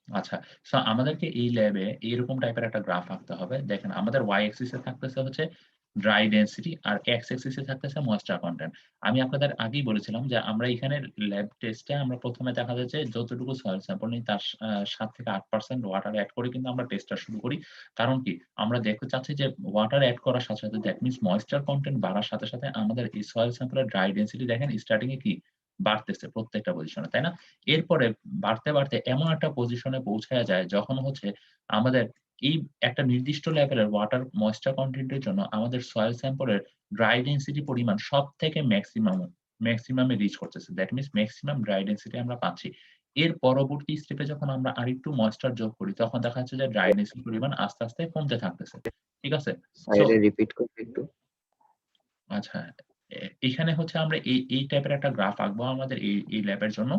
আচ্ছা, সো আমাদেরকে এই ল্যাবে এইরকম টাইপের একটা গ্রাফ আঁকতে হবে। দেখেন আমাদের ওয়াই অ্যাক্সিসে থাকতেছে হচ্ছে ড্রাই ডেনসিটি আর এক্স অ্যাক্সিসে থাকতেছে ময়েশ্চার কন্টেন্ট। আমি আপনাদের আগেই বলেছিলাম যে আমরা এখানে ল্যাব টেস্টে আমরা প্রথমে দেখা যাচ্ছে যতটুকু সয়েল স্যাম্পল নিই তার 7 থেকে 8% ওয়াটার অ্যাড করে কিন্তু আমরা টেস্টটা শুরু করি। কারণ কি আমরা দেখতে চাচ্ছি যে ওয়াটার অ্যাড করার সাথে সাথে দ্যাট মিন্স ময়েশ্চার কন্টেন্ট বাড়ার সাথে সাথে আমাদের এই সয়েল স্যাম্পলের ড্রাই ডেনসিটি দেখেন স্টার্টিং এ কি বাড়তেছে প্রত্যেকটা পজিশনে, তাই না? এরপরে বাড়তে বাড়তে এমন একটা পজিশনে পৌঁছায়া যায় যখন হচ্ছে আমাদের এই একটা নির্দিষ্ট লেভেলের ওয়াটার ময়েশ্চার কন্টেন্টের জন্য আমাদের সয়েল স্যাম্পলের ড্রাই ডেনসিটি পরিমাণ সব থেকে ম্যাক্সিমামে রিচ করতেছে। That means maximum dry density আমরা পাচ্ছি। এর পরবর্তী স্টেপে যখন আমরা আরেকটু ময়েশ্চার যোগ করি তখন দেখা যাচ্ছে যে ড্রাই ডেনসিটি পরিমাণ আস্তে আস্তে কমতে থাকতেছে। ঠিক আছে, সাইডে রিপিট করতে একটু। আচ্ছা, এখানে হচ্ছে আমরা এই টাইপের একটা গ্রাফ আঁকবো আমাদের এই ল্যাবের জন্য।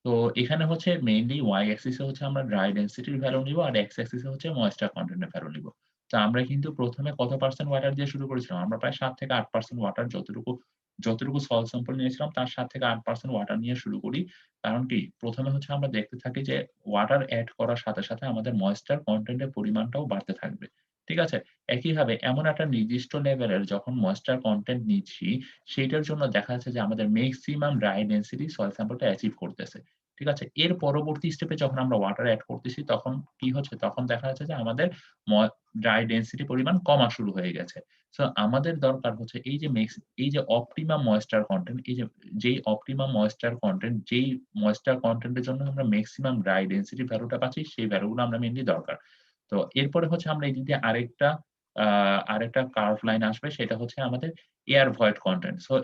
তো এখানে হচ্ছে মেইনলি ওয়াই অ্যাক্সিসে হচ্ছে আমরা ড্রাই ডেনসিটির ভ্যালু নিব আর এক্স অ্যাক্সিসে হচ্ছে ময়েশ্চার কন্টেন্টের ভ্যালু নিব। তো আমরা কিন্তু প্রথমে কত পার্সেন্ট ওয়াটার দিয়ে শুরু করেছিলাম? আমরা প্রায় 7 থেকে 8% ওয়াটার যতটুকু সয়েল স্যাম্পল নিয়েছিলাম তার 7 থেকে 8% ওয়াটার নিয়ে শুরু করি। কারণ কি? প্রথমে হচ্ছে আমরা দেখতে থাকি যে ওয়াটার এড করার সাথে, সাথে আমাদের ময়েশ্চার কনটেন্ট এর পরিমাণটাও বাড়তে থাকবে। ঠিক আছে? একইভাবে এমন একটা নির্দিষ্ট লেভেলের যখন ময়েশ্চার কনটেন্ট নিচ্ছি, সেইটার জন্য দেখা যাচ্ছে যে আমাদের মেক্সিমাম ড্রাই ডেনসিটি সয়েল স্যাম্পলটা অ্যাচিভ করতেছে। ঠিক আছে? এর পরবর্তী স্টেপে যখন আমরা ওয়াটার এড করতেছি তখন কি হচ্ছে? তখন দেখা যাচ্ছে যে আমাদের ম ড্রাই ডেনসিটি পরিমাণ কমা শুরু হয়ে গেছে। সো আমাদের দরকার হচ্ছে এই যে অপটিমাম ময়েশ্চার কনটেন্ট, এই যে যেই অপটিমাম ময়েশ্চার কনটেন্ট, যেই ময়েশ্চার কনটেন্ট এর জন্য আমরা মেক্সিমাম ড্রাই ডেনসিটি ভ্যালুটা পাচ্ছি, সেই ভ্যালুগুলো আমরা মেইনলি দরকার। তো এরপরে হচ্ছে আমরা এই দিক দিয়ে আরেকটা কার্ভ লাইন আসবে, সেটা হচ্ছে আমাদের এয়ার ভয়েড কনটেন্ট। সো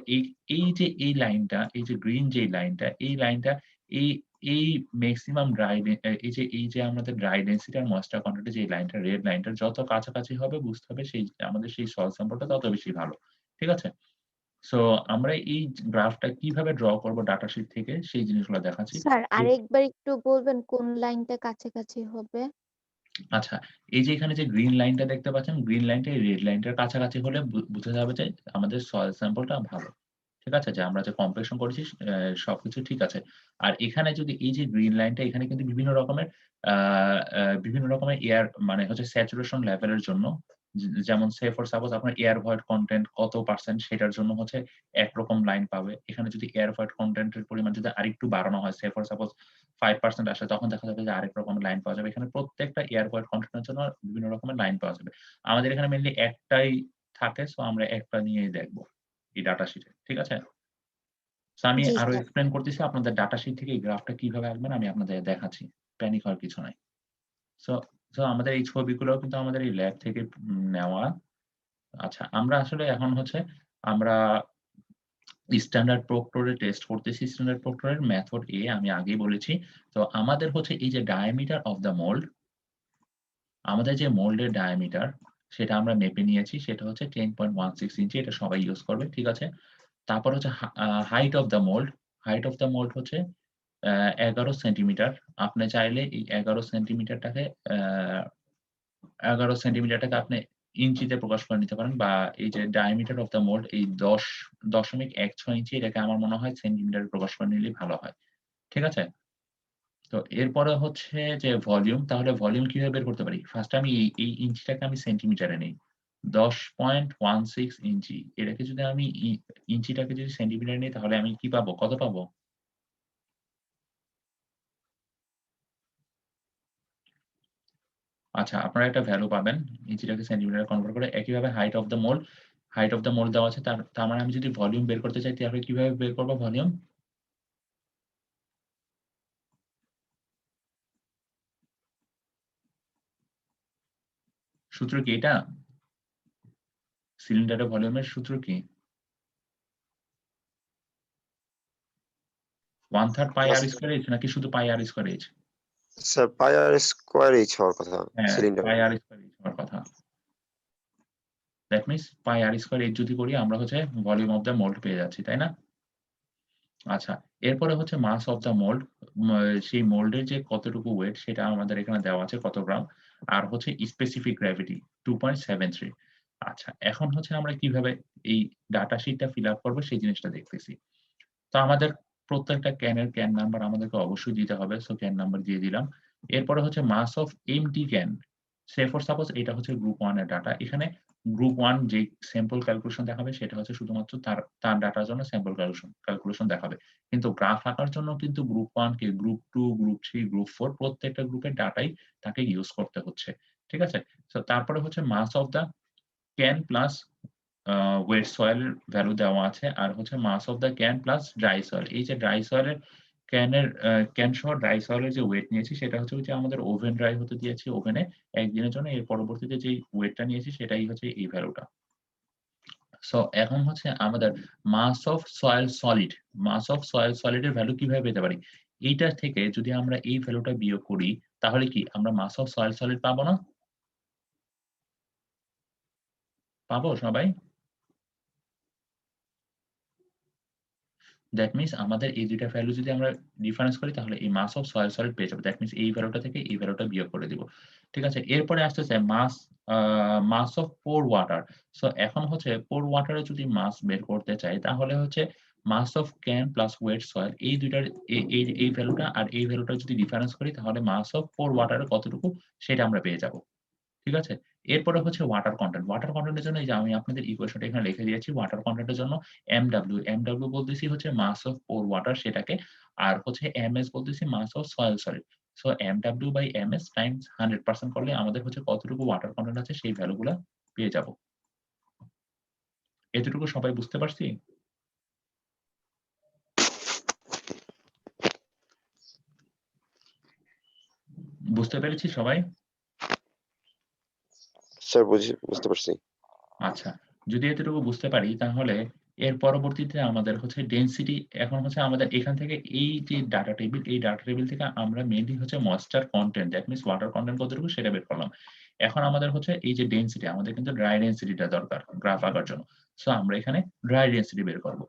এই লাইনটা, এই যে গ্রিন যেই লাইনটা, এই লাইনটা এই এই মেক্সিমাম এই যে আমাদের ড্রাই ডেনসিটি আর ময়েশ্চার কনটেন্ট এর যে লাইনটা, রেড লাইনটার যত কাছাকাছি হবে বুঝতে হবে আমাদের সেই সয়েল স্যাম্পলটা তত বেশি ভালো। ঠিক আছে? সো আমরা এই গ্রাফটা কিভাবে ড্র করব ডাটা শিট থেকে সেই জিনিসগুলো দেখাচ্ছি। স্যার আরেকবার একটু বলবেন কোন লাইনটা কাছাকাছি হবে? আচ্ছা, এই যে এখানে যে গ্রিন লাইনটা দেখতে পাচ্ছেন, গ্রিন লাইনটা এই রেড লাইনটার কাছাকাছি হলে বুঝা যাবে যে আমাদের সয়েল স্যাম্পলটা ভালো। ঠিক আছে? যে আমরা যে কম্প্রেশন করেছি সবকিছু ঠিক আছে। আর এখানে যদি এই যে গ্রিন লাইনটা, এখানে কিন্তু আ বিভিন্ন রকমের এয়ার মানে হচ্ছে স্যাচুরেশন লেভেলের জন্য যেমন সে ফর সাপোজ আপনার এয়ার ভয়েড কনটেন্ট কত পার্সেন্ট সেটার জন্য হচ্ছে একরকম লাইন পাবে। এখানে যদি এয়ার ভয়েড কনটেন্ট এর পরিমাণ যদি আরেকটু বাড়ানো হয়, সে ফর সাপোজ 5% আসে, তখন দেখা যাবে যে আরেক রকমের লাইন পাওয়া যাবে। এখানে প্রত্যেকটা এয়ার ভয়েড কনটেন্ট এর জন্য বিভিন্ন রকমের লাইন পাওয়া যাবে। আমাদের এখানে মেইনলি একটাই থাকে, সো আমরা একটা নিয়েই দেখব এই ডাটা শিটে। ঠিক আছে? সো আমি জি আরো স্যার। এক্সপ্লেইন করতেছি আপনাদের ডাটা শিট থেকে এই গ্রাফটা কিভাবে আঁকবেন আমি আপনাদের দেখাচ্ছি। প্যানিক হওয়ার কিছু নাই। সো সো আমাদের এই ছবিগুলোও কিন্তু আমাদের এই ল্যাব থেকে নেওয়া। আচ্ছা, আমরা আসলে এখন হচ্ছে আমরা স্ট্যান্ডার্ড প্রক্টর এ টেস্ট করতেছি। স্ট্যান্ডার্ড প্রক্টর এর মেথড A আমি আগেই বলেছি। তো আমাদের হচ্ছে এই যে ডায়ামিটার অফ দ্য মোল্ড, আমাদের যে মোল্ডের ডায়ামিটার সেটা আমরা মেপে নিয়েছি। সেটা হচ্ছে 10.16 ইঞ্চি। এটা সবাই ইউজ করবে। ঠিক আছে? তারপর হচ্ছে height of the mould. Height of the mould হচ্ছে 11 সেন্টিমিটার। আপনি চাইলে এই 11 সেন্টিমিটারটাকে 11 সেন্টিমিটারটাকে আপনি ইঞ্চিতে প্রকাশ করে নিতে পারেন, বা এই যে ডায়ামিটার অফ দ্য মোল্ড এই 10.16 ইঞ্চি, এটাকে আমার মনে হয় সেন্টিমিটারে প্রকাশ করে নিলেই ভালো হয়। ঠিক আছে? তো এরপরে হচ্ছে যে ভলিউম, তাহলে ভলিউম কিভাবে বের করতে পারি? ফার্স্ট আমি এই ইঞ্চিটাকে আমি সেন্টিমিটারে নেই। 10.16 ইঞ্চি। এটাকে যদি আমি ইঞ্চিটাকে যদি সেন্টিমিটারে নিই তাহলে আমি কি পাবো? কত পাবো? আচ্ছা, আপনারা একটা ভ্যালু পাবেন ইঞ্চিটাকে সেন্টিমিটারে কনভার্ট করে। একইভাবে হাইট অফ দ্য মোল্ড দেওয়া আছে। তার মানে আমি যদি ভলিউম বের করতে চাই তাহলে কিভাবে বের করব ভলিউম? সূত্র কি এটা? সিলিন্ডারের ভলিউমের সূত্র কি? 1/3 পাই আর স্কয়ার এইচ নাকি শুধু pi r square H? Sir pi r square H হওয়ার কথা হ্যাঁ, cylinder. Pi r square H হওয়ার কথা। That means pi r square H যদি করি আমরা হচ্ছে ভলিউম অফ দ্য মোল্ড পেয়ে যাচ্ছি, তাই না? আচ্ছা, এরপরে হচ্ছে মাস অফ দ্য মোল্ড। সেই মোল্ডের যে কতটুকু ওয়েট সেটা আমাদের এখানে দেওয়া আছে কত গ্রাম। আর হচ্ছে স্পেসিফিক গ্র্যাভিটি 2.73। আচ্ছা, এখন হচ্ছে আমরা কিভাবে এই ডাটা শিটটা ফিল আপ করব সেই জিনিসটা দেখতেছি। তো আমাদের প্রত্যেকটা ক্যানের ক্যান নাম্বার আমাদেরকে অবশ্যই দিতে হবে। সো ক্যান নাম্বার দিয়ে দিলাম। এরপরে হচ্ছে mass of MT can. Say for suppose এটা হচ্ছে গ্রুপ 1 এর ডাটা। এখানে গ্রুপ 1 যে স্যাম্পল ক্যালকুলেশন দেখাবে সেটা হচ্ছে শুধুমাত্র তার ডাটার জন্য স্যাম্পল ক্যালকুলেশন দেখাবে। কিন্তু গ্রাফ আঁকার জন্য কিন্তু গ্রুপ 1 কে গ্রুপ 2, গ্রুপ 3, গ্রুপ 4 প্রত্যেকটা গ্রুপের ডাটাই তাকে ইউজ করতে হচ্ছে। ঠিক আছে? সো তারপরে হচ্ছে mass of the can plus wet soil এর ভ্যালু দেওয়া আছে। আর হচ্ছে mass of the can plus dry soil. এই যে ড্রাই সয়েল এর ক্যান সহ ড্রাই সয়েল এর যে ওয়েট নিয়েছি সেটা হচ্ছে ওই যে আমাদের ওভেন ড্রাই হতে দিয়েছি ওভেনে ১ দিনের জন্য। এর পরবর্তীতে যেই ওয়েটটা নিয়েছি সেটাই হচ্ছে এই ভ্যালুটা। সো এখন হচ্ছে আমাদের mass of soil solid. Mass of soil solid এর ভ্যালু কিভাবে পেতে পারি? এইটা থেকে যদি আমরা এই ভ্যালুটা বিয়োগ করি তাহলে কি আমরা মাস অফ সয়েল সলিড পাবো না? পাবো সবাই? দ্যাট মিনস আমাদের এই ২ টা ভ্যালু যদি আমরা ডিফারেন্স করি তাহলে এই মাস অফ সয়েল সলিড পেয়ে যাবো। দ্যাট মিনস এই ভ্যালুটা থেকে এই ভ্যালুটা বিয়োগ করে দিব। ঠিক আছে? এরপরে আসতেছে মাস মাস অফ পোর ওয়াটার। সো এখন হচ্ছে পোর ওয়াটারে যদি মাস বের করতে চাই তাহলে হচ্ছে mass of can plus wet soil এই দুইটার এই ভ্যালুটা আর এই ভ্যালুটা যদি ডিফারেন্স করি তাহলে মাস অফ পোর ওয়াটারে কতটুকু সেটা আমরা পেয়ে যাব। ঠিক আছে? এরপরে হচ্ছে ওয়াটার কনটেন্ট। ওয়াটার কনটেন্টের জন্য এই যে আমি আপনাদের ইকুয়েশনটা এখানে লিখে দিয়েছি। ওয়াটার কনটেন্টের জন্য এমডব্লিউ বলতেছি হচ্ছে মাস অফ পোর ওয়াটার সেটাকে, আর হচ্ছে এমএস বলতেছি mass of soil solid. So MW by MS times 100% করলে আমাদের হচ্ছে কতটুকু ওয়াটার কনটেন্ট আছে সেই ভ্যালুগুলা পেয়ে যাব। এতটুকু সবাই বুঝতে পারছি? বুঝতে পেরেছি সবাই? স্যার বুঝতে পারছি। আচ্ছা, যদি এতটুকু বুঝতে পারি তাহলে এর পরবর্তীতে আমাদের হচ্ছে ডেনসিটি। এখন হচ্ছে আমাদের এখান থেকে এই যে ডাটা টেবিল, এই ডাটা টেবিল থেকে আমরা মেইনলি হচ্ছে moisture content that means water content কতটুকু সেটা বের করলাম। এখন আমাদের হচ্ছে এই যে ডেনসিটি, আমাদের কিন্তু ড্রাই ডেনসিটিটা দরকার গ্রাফ আঁকার জন্য। সো আমরা এখানে ড্রাই ডেনসিটি বের করব।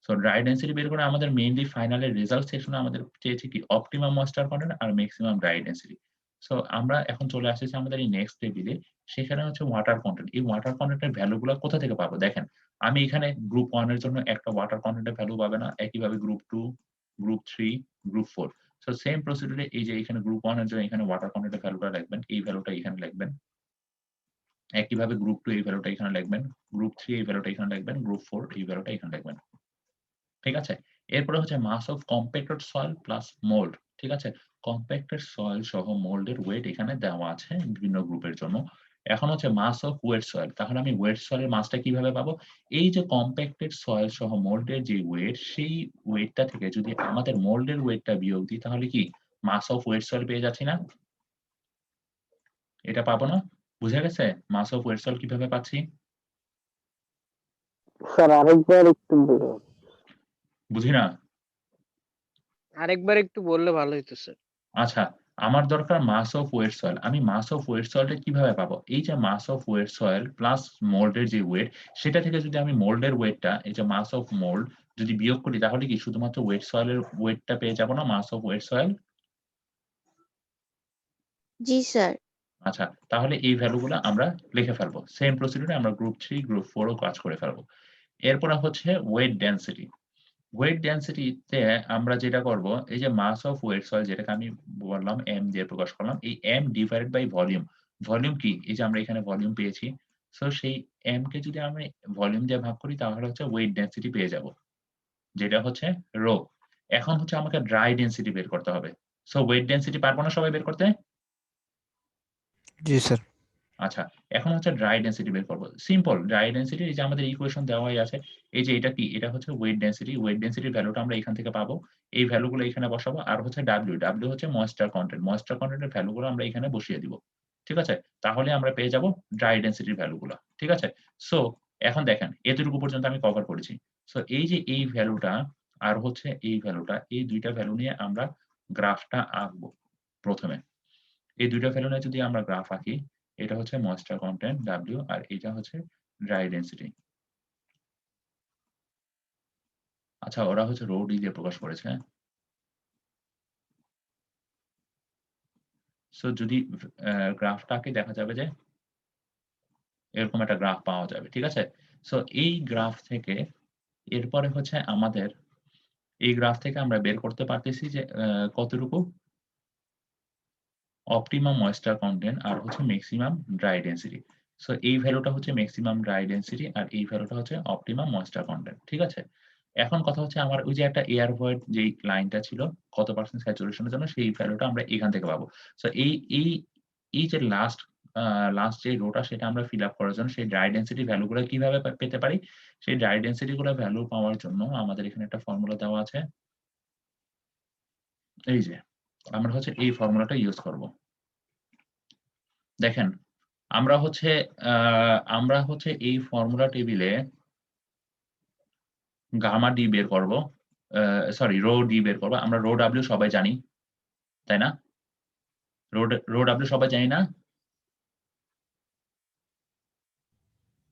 সো ড্রাই ডেনসিটি বের করে আমাদের মেইনলি ফাইনালের রেজাল্ট সেকশনে আমাদের চেয়েছে কি অপটিমাম ময়েশ্চার কনটেন্ট আর ম্যাক্সিমাম ড্রাই ডেনসিটি। সো আমরা এখন চলে আসতেছি আমাদের এই নেক্সট টেবিলে। সেখানে হচ্ছে ওয়াটার কনটেন্ট। এই ওয়াটার কনটেন্টের ভ্যালুগুলা কোথা থেকে পাবো? দেখেন, আমি এখানে গ্রুপ 1 এর জন্য একটা ওয়াটার কনটেন্টের ভ্যালু পাবে না। একইভাবে group 2, group 3, group 4। So same প্রসিডিউরে এই যে এখানে গ্রুপ 1 এর জন্য এখানে ওয়াটার কনটেন্টের ভ্যালুটা লিখবেন। এই ভ্যালুটা এখানে লিখবেন। একইভাবে গ্রুপ 2 এই ভ্যালুটা এখানে লিখবেন। গ্রুপ 3 এই ভ্যালুটা এখানে লিখবেন। গ্রুপ 4 এই ভ্যালুটা এখানে লিখবেন। ঠিক আছে? এরপরে হচ্ছে mass of compacted soil plus mould. ঠিক আছে? কম্প্যাক্টেড সয়েল সহ মোল্ডের ওয়েট এখানে দেওয়া আছে বিভিন্ন গ্রুপের জন্য। এখন হচ্ছে মাস অফ ওয়েট সয়েল। তাহলে আমি ওয়েট সয়েলের মাসটা কিভাবে পাবো? এই যে কম্প্যাক্টেড সয়েল সহ মোল্ডের যে ওয়েট, সেই ওয়েটটা থেকে যদি আমাদের মোল্ডের ওয়েটটা বিয়োগ দিই তাহলে কি মাস অফ ওয়েট সয়েল পেয়ে যাচ্ছি না? এটা পাবো না? বুঝা গেছে? মাস অফ ওয়েট সয়েল কিভাবে পাচ্ছি? স্যার আরেকবার একটু বলুন। বুঝি না? আরেকবার একটু বললে ভালো হতো স্যার। আচ্ছা, আমার দরকার মাস অফ ওয়েট সয়েল। আমি মাস অফ ওয়েট সয়েলটা কিভাবে পাবো? এই যে মাস অফ ওয়েট সয়েল প্লাস মোল্ডের যে ওয়েট, সেটা থেকে যদি আমি মোল্ডের ওয়েটটা এই যে মাস অফ মোল্ড যদি বিয়োগ করি তাহলে কি শুধুমাত্র ওয়েট সয়েলের ওয়েটটা পেয়ে যাবো না, মাস অফ ওয়েট সয়েল? জি স্যার। আচ্ছা, তাহলে এই ভ্যালুগুলা আমরা লিখে ফেলবো। সেম প্রসিডিউরে আমরা গ্রুপ 3, গ্রুপ 4 ও কাজ করে ফেলবো। এরপরে হচ্ছে ওয়েট ডেনসিটি। ওয়েট ডেনসিটিতে আমরা যেটা করব, এই যে মাস অফ ওয়েট সয়েল যেটাকে আমি বললাম এম দিয়ে প্রকাশ করলাম, এই M divided by volume. Volume কি? এই যে আমরা এখানে ভলিউম পেয়েছি। সো সেই এম কে যদি আমি ভলিউম দিয়ে ভাগ করি তাহলে হচ্ছে ওয়েট ডেনসিটি পেয়ে যাব, যেটা হচ্ছে রো। এখন হচ্ছে আমাকে ড্রাই ডেনসিটি বের করতে হবে। সো ওয়েট ডেনসিটি পারবো না সবাই বের করতে? জি স্যার। আচ্ছা, এখন হচ্ছে ড্রাই ডেনসিটি বের করব। সিম্পল ড্রাই ডেনসিটি, এই যে আমাদের ইকুয়েশন দেওয়াই আছে। এই যে এটা কি? এটা হচ্ছে ওয়েট ডেনসিটি। ওয়েট ডেনসিটির ভ্যালুটা আমরা এখান থেকে পাবো। এই ভ্যালুগুলো এখানে বসাবো। আর হচ্ছে ডব্লিউ হচ্ছে ময়েশ্চার কনটেন্ট। ময়েশ্চার কনটেন্টের ভ্যালুগুলো আমরা এখানে বসিয়ে দিব। ঠিক আছে? তাহলে আমরা পেয়ে যাব ড্রাই ডেনসিটির ভ্যালুগুলো। ঠিক আছে? সো এখন দেখেন এতটুকু পর্যন্ত আমি কভার করেছি। সো এই যে এই ভ্যালুটা আর হচ্ছে এই ভ্যালুটা, এই দুইটা ভ্যালু নিয়ে আমরা গ্রাফটা আঁকবো প্রথমে। এই দুইটা ভ্যালু নিয়ে যদি আমরা গ্রাফ আঁকি, এটা হচ্ছে ময়েশ্চার কনটেন্ট W আর এটা হচ্ছে ড্রাই ডেনসিটি। আচ্ছা, ওরা হচ্ছে রো ডি দিয়ে প্রকাশ করেছে। সো যদি গ্রাফটাকে দেখা যাবে যে এরকম একটা গ্রাফ পাওয়া যাবে। ঠিক আছে? সো এই গ্রাফ থেকে এরপরে হচ্ছে আমাদের এই গ্রাফ থেকে আমরা বের করতে পারতেছি যে কতটুকু অপটিমাম ময়েশ্চার কনটেন্ট আর হচ্ছে ম্যাক্সিমাম ড্রাই ডেনসিটি। সো এই ভ্যালুটা হচ্ছে ম্যাক্সিমাম ড্রাই ডেনসিটি আর এই ভ্যালুটা হচ্ছে অপটিমাম ময়েশ্চার কনটেন্ট। ঠিক আছে? এখন কথা হচ্ছে আমার ওই যে একটা এয়ার ভয়েড যেই লাইনটা ছিল কত পার্সেন্ট স্যাচুরেশনের জন্য, সেই ভ্যালুটা আমরা এখান থেকে পাবো। সো এই যে লাস্ট যে রোটা সেটা আমরা ফিল আপ করার জন্য সেই ড্রাই ডেনসিটি ভ্যালুগুলো কিভাবে পেতে পারি? সেই ড্রাই ডেনসিটি গুলো ভ্যালু পাওয়ার জন্য আমাদের এখানে একটা ফর্মুলা দেওয়া আছে। এই যে আমরা হচ্ছে এই ফর্মুলাটা ইউজ করব। দেখেন, আমরা হচ্ছে এই ফর্মুলা টেবিলে গামা ডি বের করব, সরি রো ডি বের করব। আমরা রো ডাব্লিউ সবাই জানি, তাই না? রো ডাব্লিউ সবাই জানি না?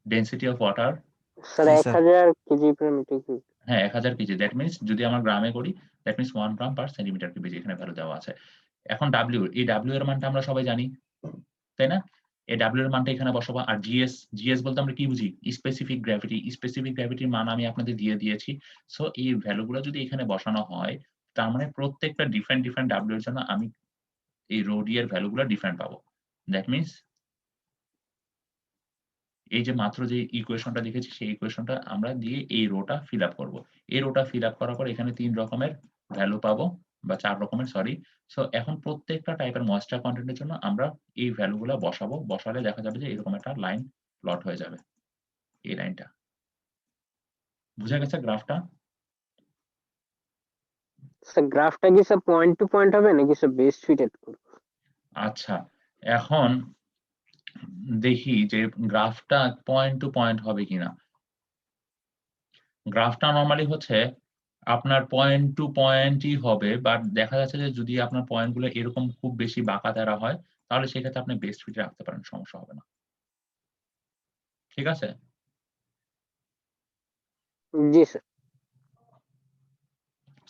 Density of water. স্যার জি, sir. 1000 KG per metre cube. হ্যাঁ, 1000 কেজি। দ্যাট মিনস যদি আমরা গ্রামে করি that means 1 gram per centimetre cube, এখানে ভ্যালু দেওয়া আছে। এখন ডাব্লিউ, এই ডাব্লিউ এর মানটা আমরা সবাই জানি, তাই না? এই ডাব্লিউ এর মানটা এখানে বসাবো। আর জিএস বলতে আমরা কি বুঝি? Specific gravity. স্পেসিফিক গ্র্যাভিটির মান আমি আপনাদের দিয়ে দিয়েছি। সো এই ভ্যালুগুলো যদি এখানে বসানো হয়, তার মানে প্রত্যেকটা ডিফারেন্ট ডাব্লিউ এর জন্য আমি এই রো ডি এর ভ্যালুগুলো ডিফারেন্ট পাবো। দ্যাট মিনস এই যে মাত্র যে ইকুয়েশনটা দেখেছি সেই ইকুয়েশনটা আমরা দিয়ে এই রোটা ফিল আপ করবো। এই রোটা ফিল আপ করার পর এখানে 3 রকমের ভ্যালু পাবো বা 4 রকমের, সরি। সো এখন প্রত্যেকটা টাইপের ময়েশ্চার কন্টেন্টের জন্য আমরা এই ভ্যালুগুলো বসাবো। বসালে দেখা যাবে যে এরকম একটা লাইন প্লট হয়ে যাবে। এই লাইনটা বুঝা গেছে গ্রাফটা? স্যার গ্রাফটা কি স্যার পয়েন্ট টু পয়েন্ট হবে নাকি স্যার বেস ফিটেড করব? আচ্ছা, এখন দেখি যে গ্রাফটা পয়েন্ট টু পয়েন্ট হবে কিনা। গ্রাফটা নরমালি হচ্ছে আপনার পয়েন্ট টু পয়েন্টই হবে, বাট দেখা যাচ্ছে যে যদি আপনার পয়েন্টগুলো এরকম খুব বেশি বাঁকা তেরা হয় তাহলে সেক্ষেত্রে আপনি বেস্ট ফিটে রাখতে পারেন, সমস্যা হবে না। ঠিক আছে? জি স্যার।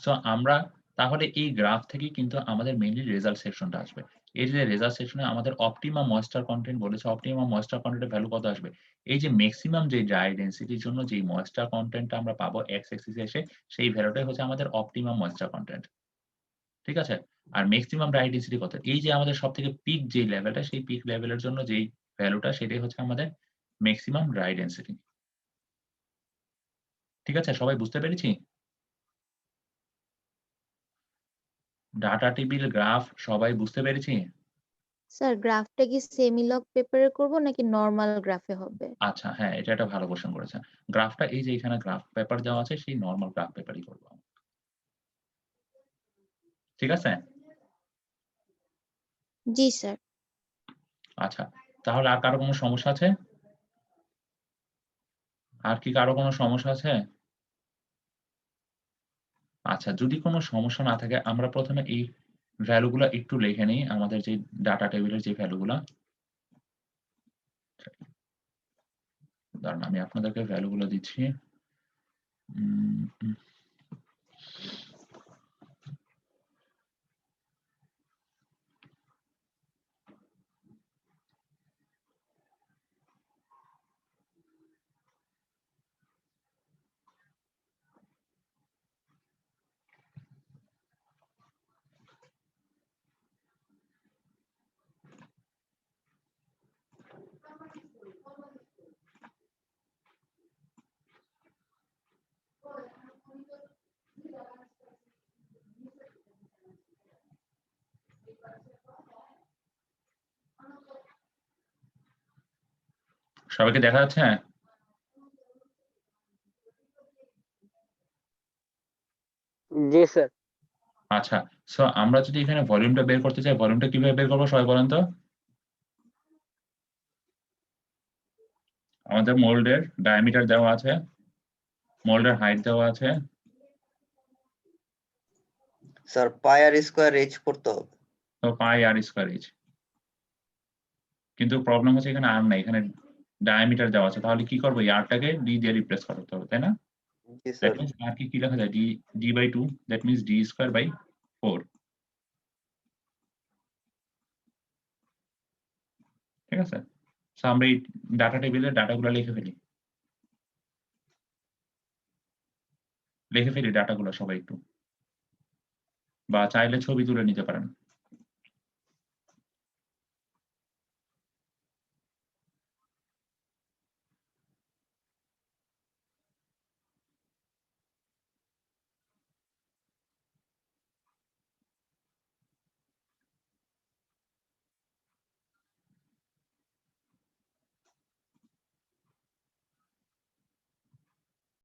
সো আমরা তাহলে এই গ্রাফ থেকে কিন্তু আমাদের মেইনলি রেজাল্ট সেকশনটা আসবে। এই যে রেজাল্ট সেকশনে আমাদের অপটিমাম ময়েশ্চার কন্টেন্ট বলেছে, অপটিমাম ময়েশ্চার কন্টেন্টের ভ্যালু কত আসবে? এই যে ম্যাক্সিমাম যে ড্রাই ডেনসিটির জন্য যে ময়েশ্চার কন্টেন্টটা আমরা পাবো এক্স অ্যাক্সিসে এসে, সেই ভ্যালুটাই হচ্ছে আমাদের অপটিমাম ময়েশ্চার কন্টেন্ট। ঠিক আছে? আর ম্যাক্সিমাম ড্রাই ডেনসিটি কত? এই যে আমাদের সবথেকে পিক যে লেভেলটা, সেই পিক লেভেলের জন্য যেই ভ্যালুটা সেটাই হচ্ছে আমাদের ম্যাক্সিমাম ড্রাই ডেনসিটি। ঠিক আছে? সবাই বুঝতে পেরেছি? ডাটা টেবিল গ্রাফ সবাই বুঝতে পেরেছি? স্যার গ্রাফটা কি সেমিলক পেপারে করব নাকি নরমাল গ্রাফে হবে? আচ্ছা, হ্যাঁ, এটা একটা ভালো কোয়েশ্চেন করেছেন। গ্রাফটা এই যে এখানে গ্রাফ পেপার দেওয়া আছে সেই নরমাল গ্রাফ পেপারই করব। ঠিক আছে? জি স্যার। আচ্ছা, তাহলে আর কারো কোনো সমস্যা আছে? আর কি কারো কোনো সমস্যা আছে? আচ্ছা, যদি কোনো সমস্যা না থাকে আমরা প্রথমে এই ভ্যালুগুলা একটু লিখে নিই, আমাদের যে ডাটা টেবিলের যে ভ্যালুগুলা। দাঁড়ান আমি আপনাদেরকে ভ্যালুগুলো দিচ্ছি। উম, উম, সবাইকে দেখা যাচ্ছে? জি স্যার। আচ্ছা, সো আমরা যদি এখানে ভলিউমটা বের করতে চাই, ভলিউমটা কিভাবে বের করবো সবাই বলেন তো? আমাদের মোল্ডের ডায়ামিটার দেওয়া আছে, মোল্ডের হাইট দেওয়া আছে। Sir pi r square H করতে হবে। তো পাই আর স্কয়ার এইচ। কিন্তু প্রবলেম হচ্ছে এখানে আর নাই, এখানে ডায়ামিটার দেওয়া আছে। তাহলে কি করবো? এই আরটাকে ডি দিয়ে রিপ্লেস করতে হবে, তাই না? জি দ্যাট স্যার। মিন্স আর কি লেখা যায়? D by 2, that means D square by 4। ঠিক আছে? সো আমরা এই ডাটা টেবিলের ডাটাগুলো লিখে ফেলি ডাটাগুলো সবাই একটু, বা চাইলে ছবি তুলে নিতে পারেন।